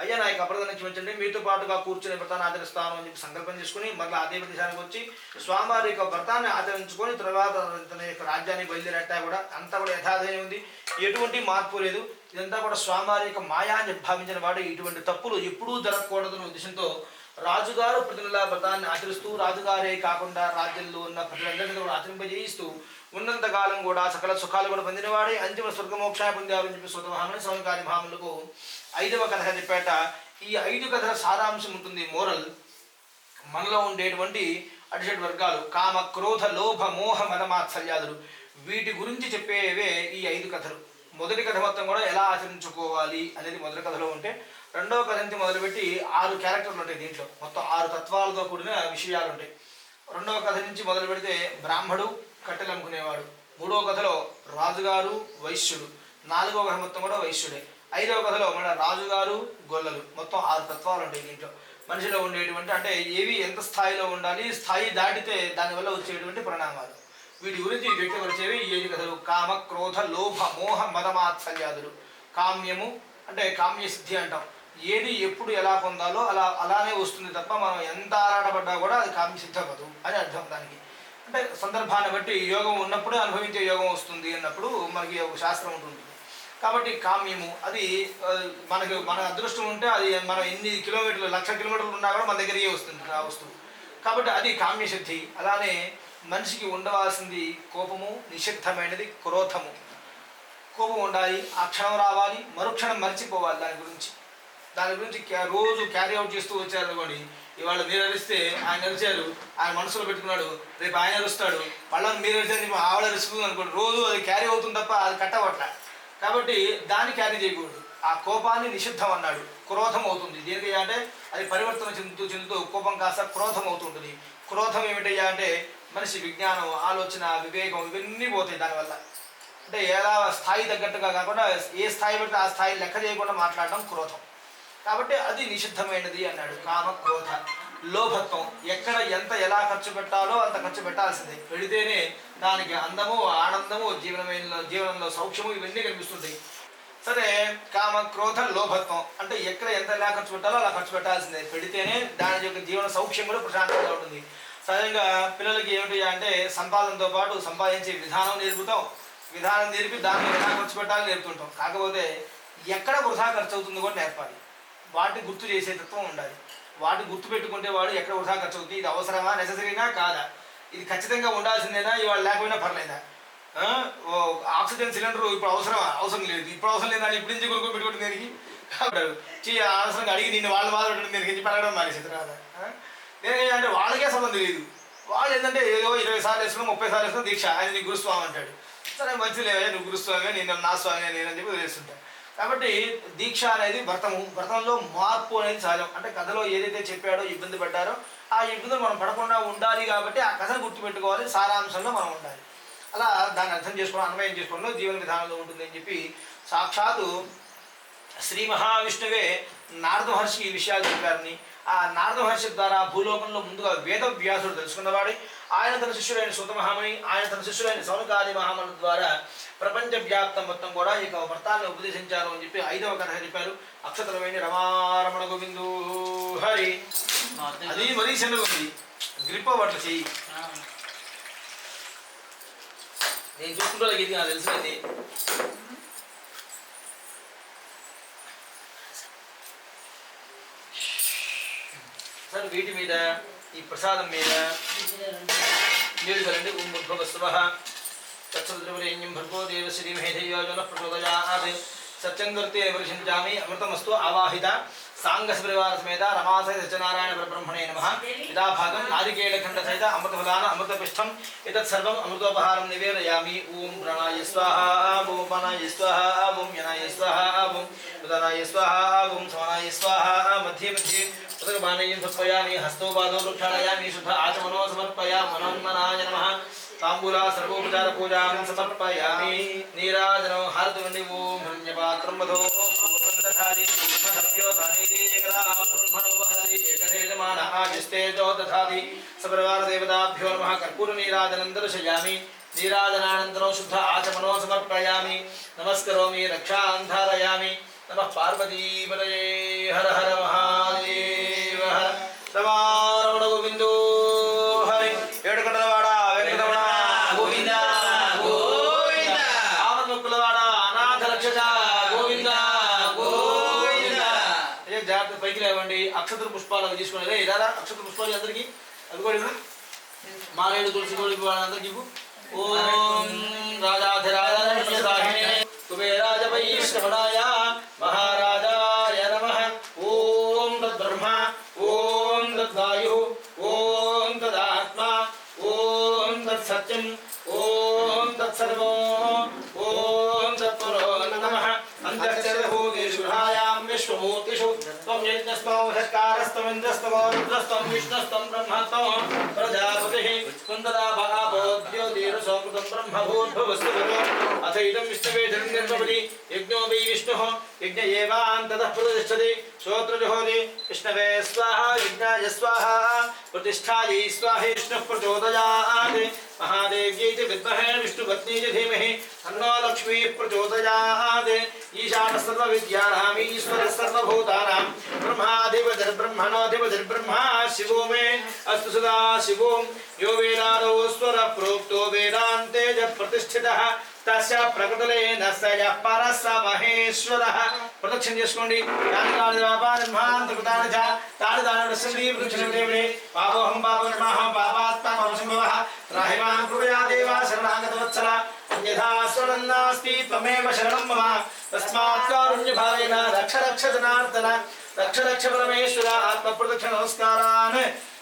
అయ్యా నా యొక్క అపరాధం క్షమించండి, మీతో పాటుగా కూర్చుని వ్రతాన్ని ఆచరిస్తాను అని చెప్పి సంకల్పం చేసుకుని మళ్ళీ అదే ప్రదేశానికి వచ్చి స్వామివారి యొక్క వ్రతాన్ని ఆచరించుకొని తర్వాత తన యొక్క రాజ్యాన్ని బయలుదేరట. కూడా అంతా కూడా యథార్థమే ఉంది, ఎటువంటి మార్పు లేదు. ఇదంతా కూడా స్వామివారి యొక్క మాయా అని భావించిన వాడు ఇటువంటి తప్పులు ఎప్పుడూ జరగకూడదనే ఉద్దేశంతో రాజుగారు ప్రతి నెల వ్రతాన్ని ఆచరిస్తూ రాజుగారే కాకుండా రాజ్యంలో ఉన్న ప్రజలందరినీ కూడా ఆచరింపజేయిస్తూ ఉన్నంతకాలం కూడా సకల సుఖాలు కూడా పొందినవాడే అంతిమ స్వర్గమోక్షాన్ని పొందారు అని చెప్పి స్వతమహామని సౌనకారి మహాములకు 5వ కథ చెప్పాట. ఈ 5 కథల సారాంశం ఉంటుంది. మోరల్, మనలో ఉండేటువంటి అడిషడ్ వర్గాలు కామ క్రోధ లోభ మోహ మదమాత్సల్యాదులు, వీటి గురించి చెప్పేవే ఈ 5 కథలు. మొదటి కథ మొత్తం కూడా ఎలా ఆచరించుకోవాలి అనేది మొదటి కథలో ఉంటే, రెండవ కథ నుంచి మొదలుపెట్టి 6 క్యారెక్టర్లు ఉంటాయి. దీంట్లో మొత్తం 6 తత్వాలతో కూడిన విషయాలు ఉంటాయి. రెండవ కథ నుంచి మొదలు పెడితే బ్రాహ్మడు కట్టెలు అమ్ముకునేవాడు, 3వ కథలో రాజుగారు వైశ్యుడు, 4వ కథ మొత్తం కూడా వైశ్యుడే, 5వ కథలో మన రాజుగారు గొల్లలు. మొత్తం 6 తత్వాలు ఉంటాయి దీంట్లో. మనిషిలో ఉండేటువంటి అంటే ఏవి ఎంత స్థాయిలో ఉండాలి, స్థాయి దాటితే దానివల్ల వచ్చేటువంటి పరిణామాలు, వీటి గురించి వ్యక్తపరిచేవి ఈ 5 కథలు. కామ క్రోధ లోభ మోహ మదమాత్సల్యాదులు. కామ్యము అంటే కామ్యసిద్ధి అంటాం, ఏది ఎప్పుడు ఎలా పొందాలో అలానే వస్తుంది తప్ప మనం ఎంత ఆరాటపడ్డా కూడా అది కామ్యసిద్ధి అవ్వదు అని అర్థం. దానికి అంటే సందర్భాన్ని బట్టి యోగం ఉన్నప్పుడే అనుభవించే యోగం వస్తుంది అన్నప్పుడు మనకి ఒక శాస్త్రం ఉంటుంది. కాబట్టి కామ్యము అది మన అదృష్టం ఉంటే అది మనం ఎన్ని కిలోమీటర్లు 1,00,000 కిలోమీటర్లు ఉన్నా కూడా మన దగ్గరికి వస్తుంది ఆ వస్తువు. కాబట్టి అది కామ్యసిద్ధి. అలానే మనిషికి ఉండవలసింది కోపము, నిషిద్ధమైనది క్రోధము. కోపం ఉండాలి, ఆ క్షణం రావాలి, మరుక్షణం మర్చిపోవాలి దాని గురించి రోజు క్యారీ అవుట్ చేస్తూ వచ్చారనుకోండి, ఇవాళ మీరు అరిస్తే ఆయన అరిచారు, ఆయన మనసులో పెట్టుకున్నాడు, రేపు ఆయన అరుస్తాడు, మళ్ళీ మీరు అరిస్తే ఆవిడ అరుస్తుంది అనుకోండి, రోజు అది క్యారీ అవుతుంది తప్ప అది కట్టవట్ల. కాబట్టి దాన్ని క్యారీ చేయకూడదు. ఆ కోపాన్ని నిషిద్ధం అన్నాడు. క్రోధం అవుతుంది. దేనికి అంటే అది పరివర్తన చెందుతూ కోపం కాస్త క్రోధం అవుతుంటుంది. క్రోధం ఏమిటయ్యా అంటే మనిషి విజ్ఞానం, ఆలోచన, వివేకం ఇవన్నీ పోతాయి దానివల్ల. అంటే ఎలా స్థాయి తగ్గట్టుగా కాకుండా ఏ స్థాయి పెడితే ఆ స్థాయి లెక్క చేయకుండా మాట్లాడడం క్రోధం. కాబట్టి అది నిషిద్ధమైనది అన్నాడు. కామ, క్రోధ, లోభత్వం. ఎక్కడ ఎంత ఎలా ఖర్చు పెట్టాలో అంత ఖర్చు పెట్టాల్సిందే. పెడితేనే దానికి అందము, ఆనందము, జీవనంలో సౌఖ్యము ఇవన్నీ కనిపిస్తుంటాయి. సరే, కామ, క్రోధ, లోభత్వం అంటే ఎక్కడ ఎంత ఎలా ఖర్చు పెట్టాలో అలా ఖర్చు పెట్టాల్సిందే. పెడితేనే దాని యొక్క జీవన సౌఖ్యం కూడా ప్రశాంతంగా ఉంటుంది. సహజంగా పిల్లలకి ఏమిటి అంటే సంపాదనతో పాటు సంపాదించే విధానం నేర్పుతాం. విధానం నేర్పి దాన్ని ఎలా ఖర్చు పెట్టాలని నేర్పుతుంటాం. కాకపోతే ఎక్కడ వృధా ఖర్చు అవుతుందో కూడా నేర్పాలి. వాటిని గుర్తు చేసే తత్వం ఉండాలి. వాటిని గుర్తు పెట్టుకుంటే వాడు ఎక్కడ వృధా ఖర్చు అవుతుంది, ఇది అవసరమా, నెససరీనా కాదా, ఇది ఖచ్చితంగా ఉండాల్సిందేనా, ఇవాళ లేకపోయినా పర్లేదా, ఆక్సిజన్ సిలిండర్ ఇప్పుడు అవసరం లేదు, ఇప్పుడు అవసరం లేదా, ఇప్పుడు నుంచి కొనుక్కొని పెట్టుకుంటే దేనికి కాబట్టి అవసరంగా అడిగి నేను వాళ్ళు బాధ పెట్టడం దేనికి చెప్పి అడగడం మానేసి రాదా. దేనికి అంటే వాళ్ళకే సంబంధం లేదు. వాళ్ళు ఏంటంటే ఏదో 20 సార్లు వేసుకున్నా 30 సార్లు వేసుకున్నా దీక్ష, ఆయన నీకు గురుస్వామి అంటాడు. సరే మంచిది లేదా, నువ్వు గురుస్వామి, నేను నా స్వామి నేనని చెప్పి వదిలేస్తుంటాను. కాబట్టి దీక్ష అనేది వ్రతంలో మార్పు అనేది సహజం. అంటే కథలో ఏదైతే చెప్పాడో ఇబ్బంది పడ్డారో ఆ ఇబ్బందులు మనం పడకుండా ఉండాలి. కాబట్టి ఆ కథను గుర్తుపెట్టుకోవాలి, సారాంశంలో మనం ఉండాలి. అలా దాన్ని అర్థం చేసుకోవడం, అన్వయం చేసుకోవడంలో జీవన విధానంలో ఉంటుంది అని చెప్పి సాక్షాత్తు శ్రీ మహావిష్ణువే నారద మహర్షికి ఈ విషయాలు చెప్పారని, ఆ నారద మహర్షి ద్వారా భూలోకంలో ముందుగా వేద వ్యాసుడు తెలుసుకున్నవాడి, ఆయన తన శిష్యులైన సూత మహామణి, ఆయన తన శిష్యులైన సౌనకాది మహామణుల ద్వారా ప్రపంచవ్యాప్తం మొత్తం కూడా ఈ వ్రతాన్ని ఉపదేశించారు అని చెప్పి 5వ కథ చెప్పారు. అక్షతలమైన రమారమణ గోవిందు హరి. అది మరీ చిన్నగా ఉంది, గ్రిప్ అవ్వట్ల చెయ్యి. నేను చూసుకుంటా ఇది నాకు తెలిసినది. సార్ వీటి మీద ఈ ప్రసాదం మీద మీరు కలండి. ఓం భగవస్వః తత్సవితుర్వరేణ్యం భర్గో దేవస్య ధీమహి ధియో యో నః ప్రచోదయాత్. సత్యంగర్తే వర్షించామి అమృతమస్తు ఆవాహిత. సాంగసపరివార సమేత రమాసహిత సత్యనారాయణ పరబ్రహ్మణే నమః. యథాభాగం నారికేళఖండ సహిత అమృతఫలాన అమృతపిష్టం ఎతత్ సర్వం అమృతోపహారం నివేదయామి. ఓం ప్రణాయ స్వాహా, ఓం పనాయ స్వాహా, ఓం యనాయ స్వాహా, ఓం ఉదనాయ స్వాహా, ఓం సమానాయ స్వాహా. మధ్య మధ్య ఉదకపానీయం సమర్పయామి. హస్తోపాదో వృక్షాళయామి. శుద్ధ ఆచమనో సమర్పయామి. మనోన్మనాయ నమః. తాంబూల సర్వోపచార పూజాం సమర్పయామి. నీరాజనో హారతి. ఓం హిరణ్యపాత్రం వధో దధాతి మధ్యో ధానేతి జగదా బ్రహ్మణో వహతి ఏకదేశమాన ఆజిస్తేజో దధాతి. సపరివార దేవతాభ్యో నమః. కర్పూర నీరాజనం దర్శయామి. నీరాజనానంతరం శుద్ధ ఆచమనో సమర్పయామి. నమస్కరోమి. రక్షాం ధారయామి. నమః పార్వతీపతయే. హర హర మహాదేవ. రమారమణ గోవిందో హరి. ఏడుకొండలవాడ వెంకటరమణ గోవింద గోవింద. ఆమన్ముక్కులవాడ అనాథ రక్షక గోవింద గోవింద. జాగ్రత్త పైకి లేవండి. అక్షతర పుష్పాలు అవి తీసుకునేదే ఇదారా. అక్షతర పుష్పాలు అందరికీ అది కూడా ఇవ్వు. మారేడు తులసి కూడా వాళ్ళందరికీ ఇవ్వు. ఓం రాజాధిరాజాహినే కుబేరాజ వైష్ణవనాయ మహారాజాయ నమః. ఓం తద్బ్రహ్మ, ఓం తద్వాయు, ఓం తదాత్మ, ఓం తత్సత్యం, ఓం తత్సర్వం, ఓం తత్పురో నమః. అంతఃక్షరభూతేషు గుహాయాం విశ్వమూర్తిషు త్వం యజ్ఞస్త్వం సత్కారస్త్వం ఇంద్రస్త్వం రుద్రస్త్వం విష్ణుస్త్వం బ్రహ్మత్వం ప్రజాపతిః కుందరా భావో ద్యోతిరసోమృతం బ్రహ్మభూర్భువస్తు గురు. అథ ఇదం విష్ణవే ధర్మ్యర్భవతి యజ్ఞో వై విష్ణుః యజ్ఞ ఏవాంతతః ప్రతిష్ఠతి. శ్రోత్రజుహోతి విష్ణవే స్వాహా యజ్ఞాయ స్వాహా ప్రతిష్ఠాయై స్వాహే విష్ణుః ప్రచోదయాత్. మహాదేవ్యై చ విద్మహే విష్ణుపత్న్యై చ ధీమహి తన్నో లక్ష్మీః ప్రచోదయాత్. ఈశాన సర్వవిద్యానాం ఈశ్వరः సర్వభూతానాం బ్రహ్మాధిపతిర్బ్రహ్మణోధిపతిర్బ్రహ్మ శివో మే అస్తు సదా శివోం. యో వేదాదో స్వర ప్రోక్తో వేదాంతే చ ప్రతిష్ఠితః తస్య ప్రకృతిలేన సయ పరస మహేశ్వరః. ప్రదక్షిణ చేసుకోండి. పాపోహం పాపనిర్మాహం పాపాత్మా సంభవః త్రాహిమాం కృపయా దేవా శరణాగత వత్సల. అన్యథా స్వరన్నాస్తి त्वमेव शरणं मम तस्मात् कारुण्यभावेन रक्ष रक्ष जनार्दन रक्ष रक्ष परमेश्वर आत्मप्रदक्ष नमस्कारान्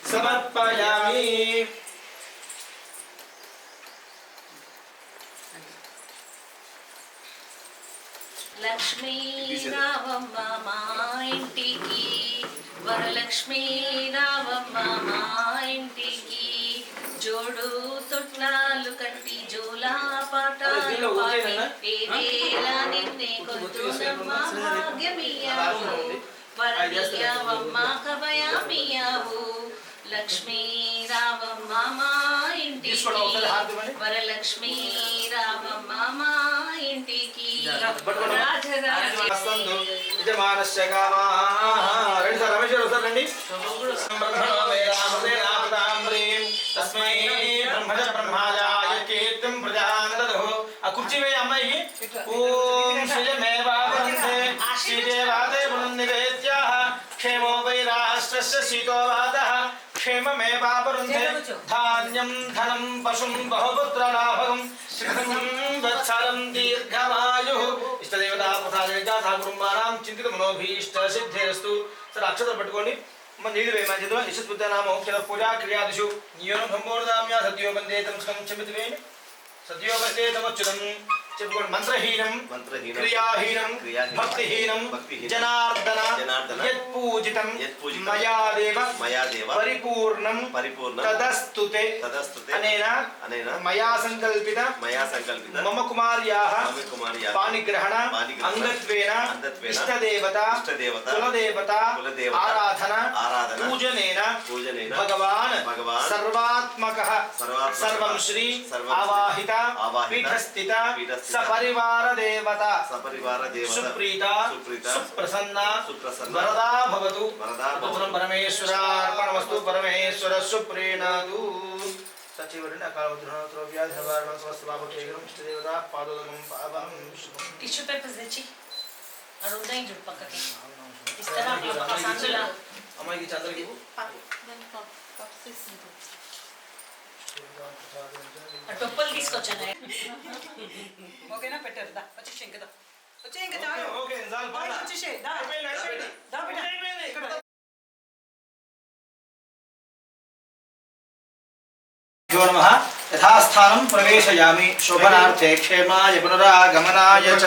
समर्पयामि లక్ష్మీ రావమ్మ మా ఇంటికి వరలక్ష్మీ రావమ్మ మా ఇంటికి జోడు తొట్లాలు కట్టి జోలా పాటలు పాడి పేవేల నిన్నే కొద్దునమ్మ భాగ్యమియావు వరమియావమ్మ కభయమియావు లక్ష్మీ రావమ్మ మా ఇంటికి వరలక్ష్మీ రావమ్మ మా ఇంటికి వసంతు యజమానస్య కామాః రండి సార్ రమేశ్వర సార్ రండి తస్మై బ్రహ్మజ బ్రహ్మాజాయ కీర్తిం ప్రజాన్ దదః ఆ కుర్చీ వేయి అమ్మాయికి ఓం శ్రీయమేవావంతే శ్రీదేవాదే పునర్నివేద్యాః క్షేమో వై రాష్ట్రస్య శీతో వాతః క్షేమమేవావరుంధే ధాన్యం ధనం పశుం బహుపుత్రలాభం శ్రీధం వత్సరం దీర్ఘమాయుః ఇష్టదేవతా ప్రసాదేగా ఠాకురుంబానాం చింతిత మనోభీష్ట సిద్ధిరస్తు సరే అక్షతలు పట్టుకోండి మన నీళ్ళు వేయమని చదువు నిశ్చితనామోక్షర పూజా క్రియాదిషు నియోనం బ్రహ్మోర్దామ్యా సద్యో వందే తమస్కం చెమితి వేయండి సద్యో వందే తమచ్యుతం చెప్పుకోండి మంత్రహీనం క్రియాహీనం భక్తిహీనం జనార్దన యత్పూజితం మయా దేవ పరిపూర్ణం తదస్తుతే అనేన మయా సంకల్పిత మమ కుమార్యాః పాణిగ్రహణ అంగత్వేన ఇష్టదేవత కులదేవత ఆరాధన పూజనేన భగవాన్ సర్వాత్మకః సర్వం శ్రీ ఆవాహిత పీఠస్థిత సపరివార దేవత సుప్రీత సుప్రసన్న వరదా భవతు పరమేశ్వరార్పణమస్తు పరమేశ్వర సుప్రీణాదు సచివరుని అకాలవద్రుణోత్ర వ్యాధి నివారణ స్వస్థ బాబక్షేగరం ఇష్టదేవత పాదోదకం పావనం టిష్యూ పేపర్స్ తెచ్చి అది ఉన్నాయి చూడు పక్కకి ఇస్తారా ఒక సంచులా అమ్మాయికి చంద్రకి టొప్పలు తీసుకొచ్చాను ఓకేనా పెట్టారు దా వచ్చేసి ఇంకా వచ్చే ఇంకా ఓకే వచ్చేసే దా దా పెట్ట నమః యథాస్థానం ప్రవేశయామి శోభనార్థే క్షేమాయ పునరాగమనాయ చ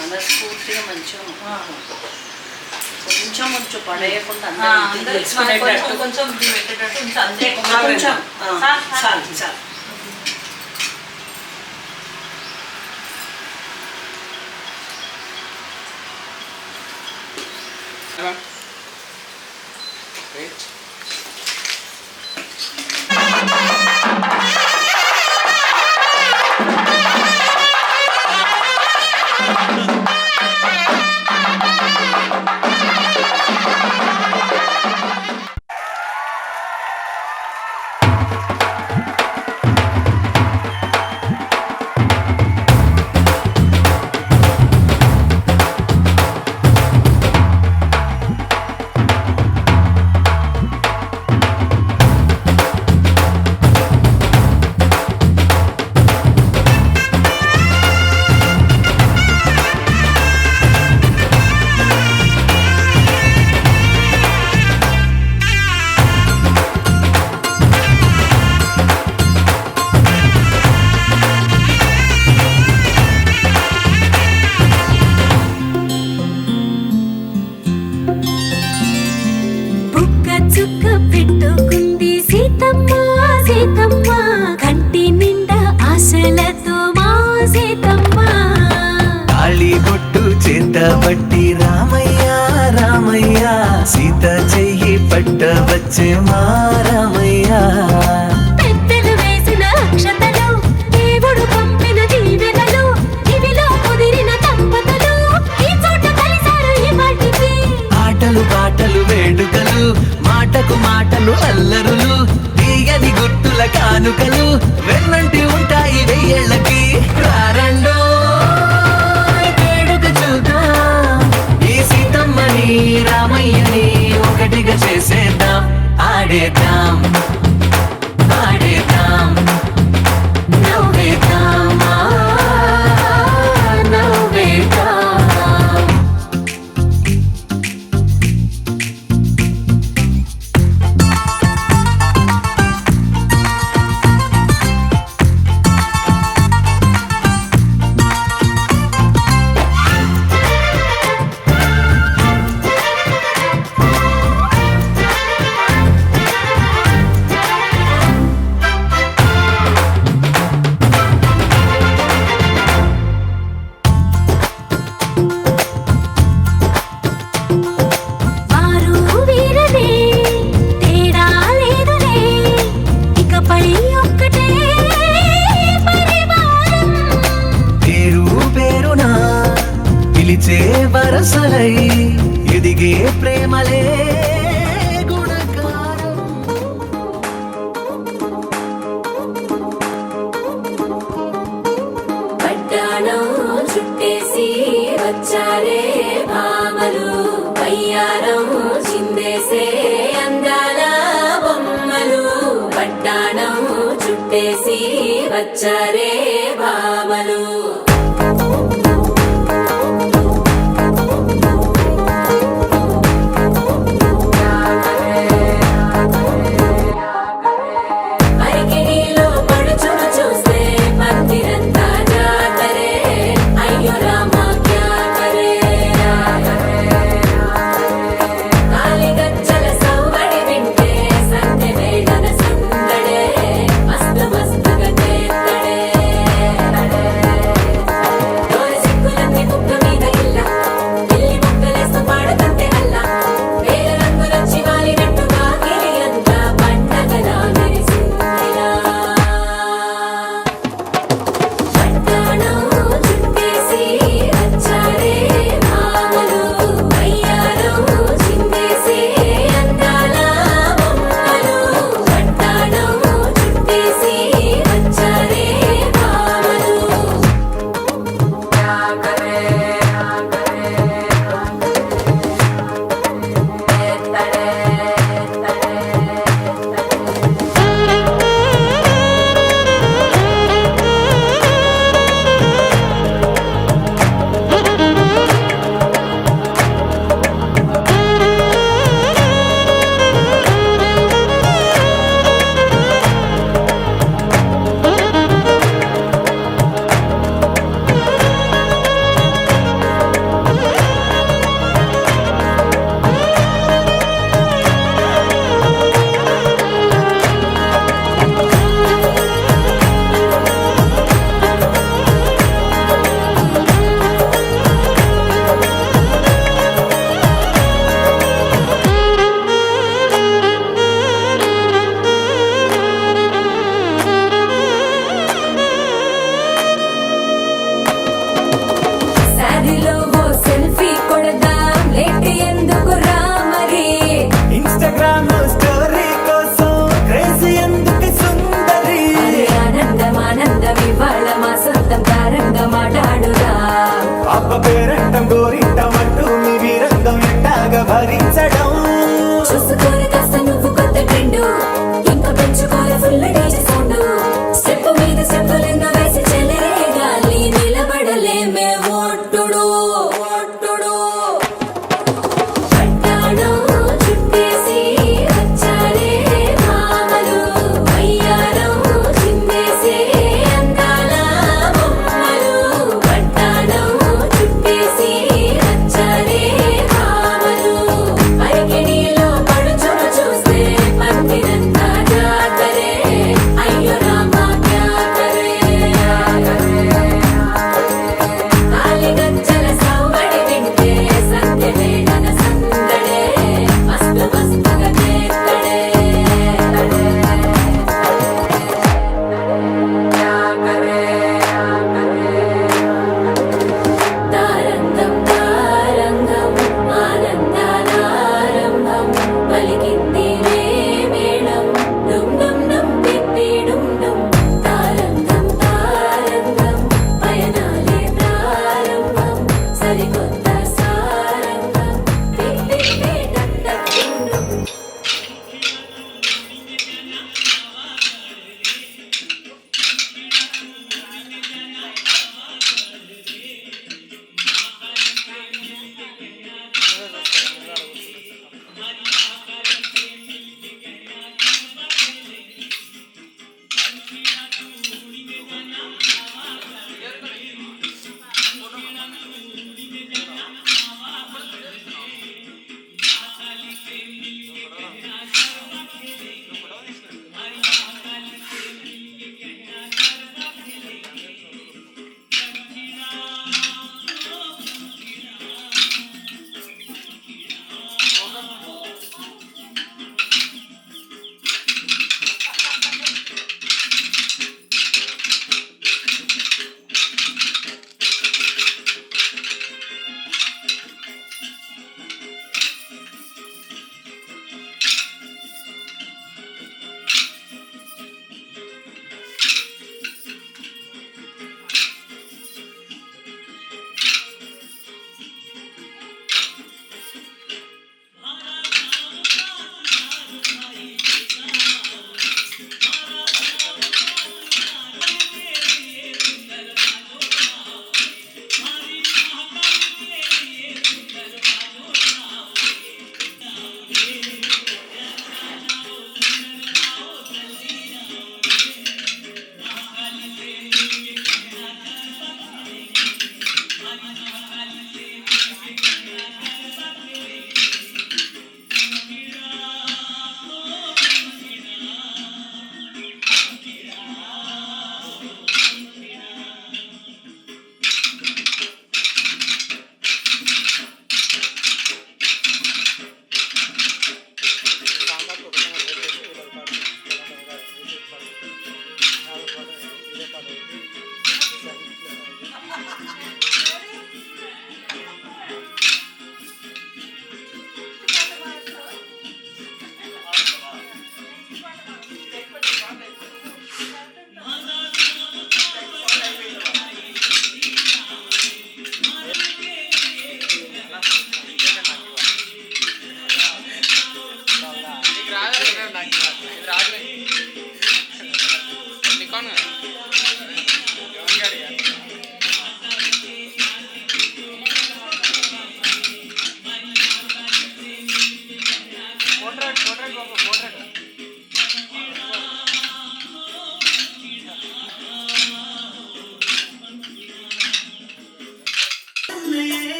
మనస్ఫూర్తిగా మంచిగా కొంచెం కొంచెం పడేయకుండా కొంచెం పెట్టేటట్టు అంతే కొంచెం చాలు చాలు పట్టబట్టి రామయ్య రామయ్య సీత చెయ్యి పట్టవచ్చే మా రామయ్య పెద్దలు వేసిన అక్షతలు దేవుడు పంపిన దీవెనలు ఇవిలో కుదిరిన దంపతులు ఈ చోట కలిసారు ఈ వాటికి ఆటలు పాటలు వేడుకలు మాటకు మాటలు అల్లరులు తీయని గుర్తుల కానుకలు వెన్నంటి ఉంటాయి వెయ్యేళ్ళకి రారండో వేడుక చూద్దాం ఈ సీతమ్మని రామయ్యని ఒకటిగా చేసేద్దాం ఆడేద్దాం ఆడేద్దాం నవ్వేద్దాం నవ్వేద్దాం వారు వీరనే తేడా లేదులే ఇకపై ఒక్కటే పరివారం పేరు పేరునా పిలిచే వరసలై ఎదిగే ప్రేమలే గుణకారం పడ్డాణం చుట్టేసి వచ్చారే భామలు వయ్యారం చిందేసే అందాల బొమ్మలు పడ్డాణం చుట్టేసి వచ్చారే భామలు అరికిణీలో పడుచును చూస్తే మందిరంతా జాతరే అయ్యో రామా క్యా కరే కాలిగజ్జల సవ్వడి వింటే సంధ్య వేళన సందడే మస్తు మస్తుగా చేత్తడే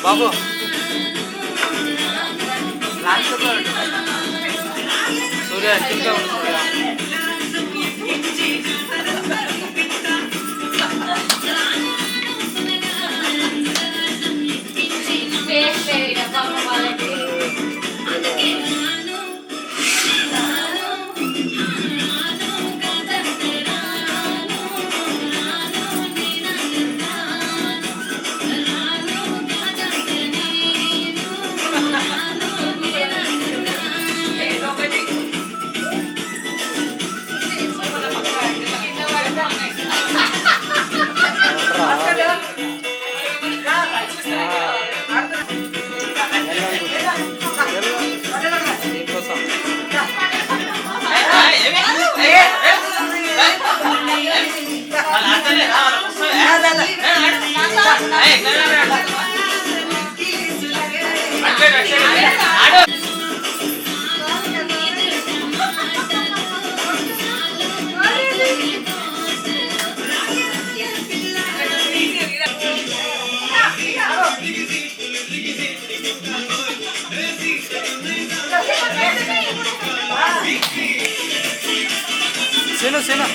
బాబు సూర్య ఇంకా ఉంది సూర్య Sino, sino.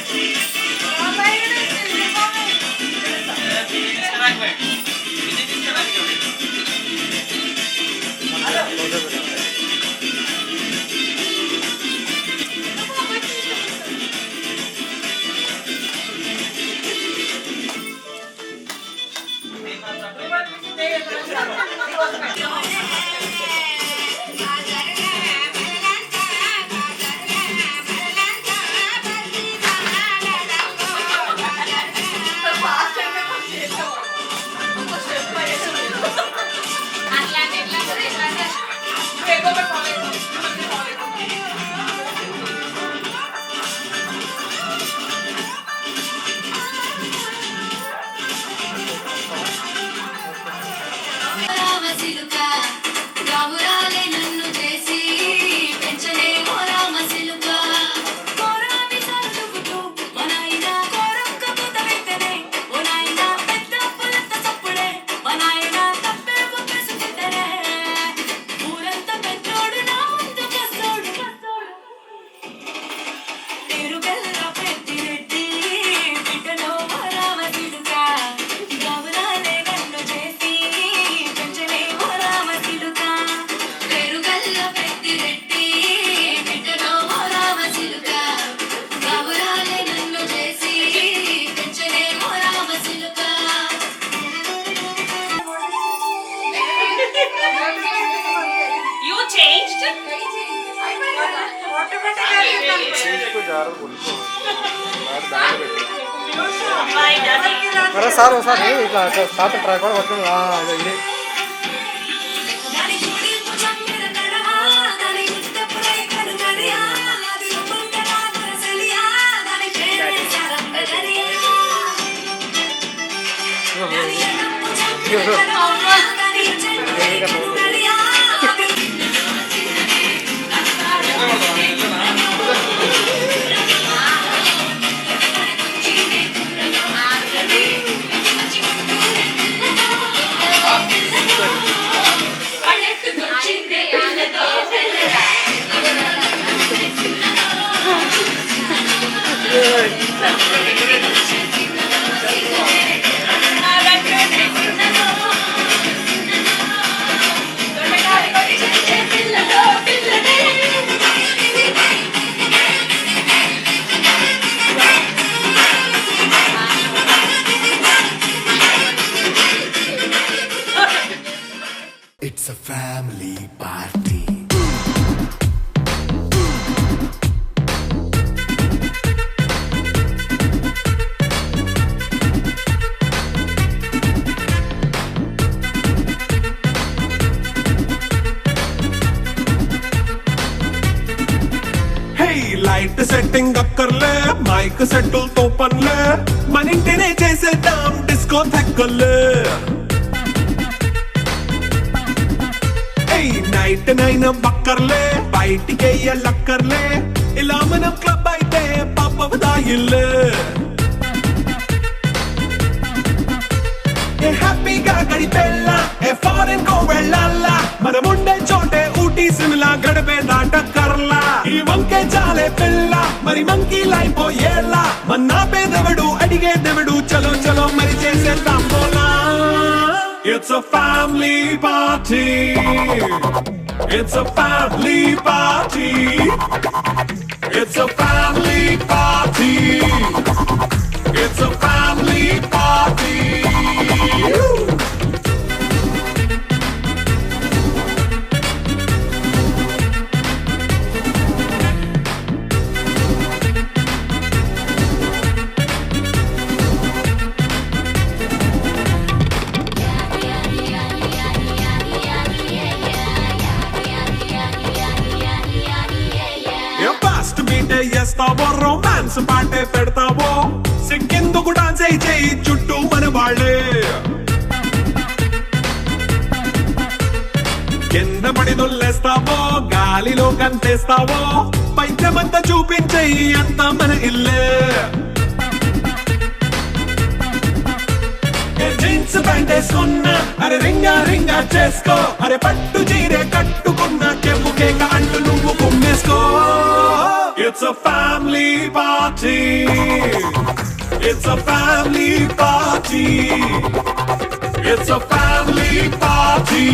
You changed? अरे सार सार सात ट्राई कर It's a family party. Light setting అక్కర్లే మైక్ సెట్టుల్ తో పనులే మన ఇంటినే చేసేద్దాం డిస్కో థెక్కలే నైట్ నైన్ బక్కర్లే బయటికి వెయ్యలక్కర్లే ఇలా మనం క్లబ్ అయితే పాప దాయిల్లే ఏ హ్యాపీగా గడిపెళ్ళా ఏ ఫారెన్ కో వెళ్ళాలా మనముండే చోటే ఊటీ సిమ్లా గడిపే దాటకర్లా ఈ వంకే చాలే పిల్ల మరి మంకీ లైపోయేలా మన్నా పేదవడు అడిగేదెవడు చలో చలో మరి చేసేద్దాం బోలా It's a family party. It's a family party. It's a family party. It's a family party. Fast బీటే చేస్తావో రొమాన్స్ పాటే పెడతావో సిక్కెందుకు డాన్స్ అయి చేయి చుట్టూ మన వాళ్ళే కింద పడి దొల్లేస్తావో గాలిలో కంతేస్తావో పైచమంతా చూపించేయి అంత మన ఇల్లే జీన్స్ ప్యాంట్ వేసుకున్నా అరే రింగా రింగా చేసుకో అరే పట్టు చీరే కట్టుకున్నా చెంపు కేక అంటూ నువ్వు కుమ్మేసుకో It's a family party. It's a family party. It's a family party.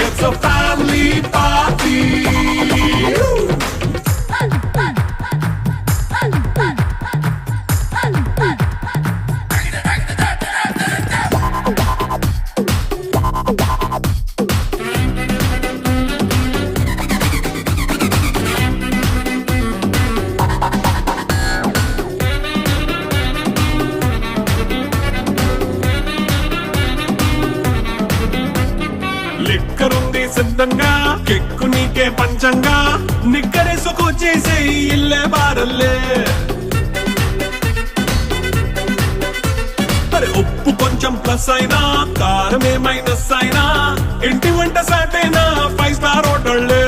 It's a family party. లిక్కరుంది సిద్ధంగా కెక్కు నీకే పంచంగా నిక్కరేసుకు చేసే ఇల్లే బారల్లే మరి ఉప్పు కొంచెం ప్లస్ అయినా కారమే మైనస్ అయినా ఇంటి వంట సాటైనా 5 స్టార్ హోటళ్ళే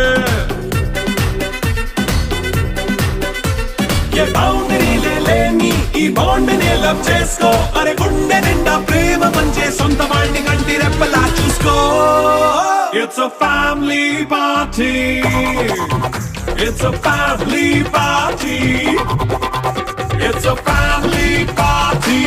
ఏ బౌండరీలే లేని ఈ బాండ్ని లవ్ చేసుకో అరే గుండె నిండా ప్రేమ మంచే సొంత వాడిని కంటి రెప్పలా చూసుకో It's a family party. It's a family party. It's a family party.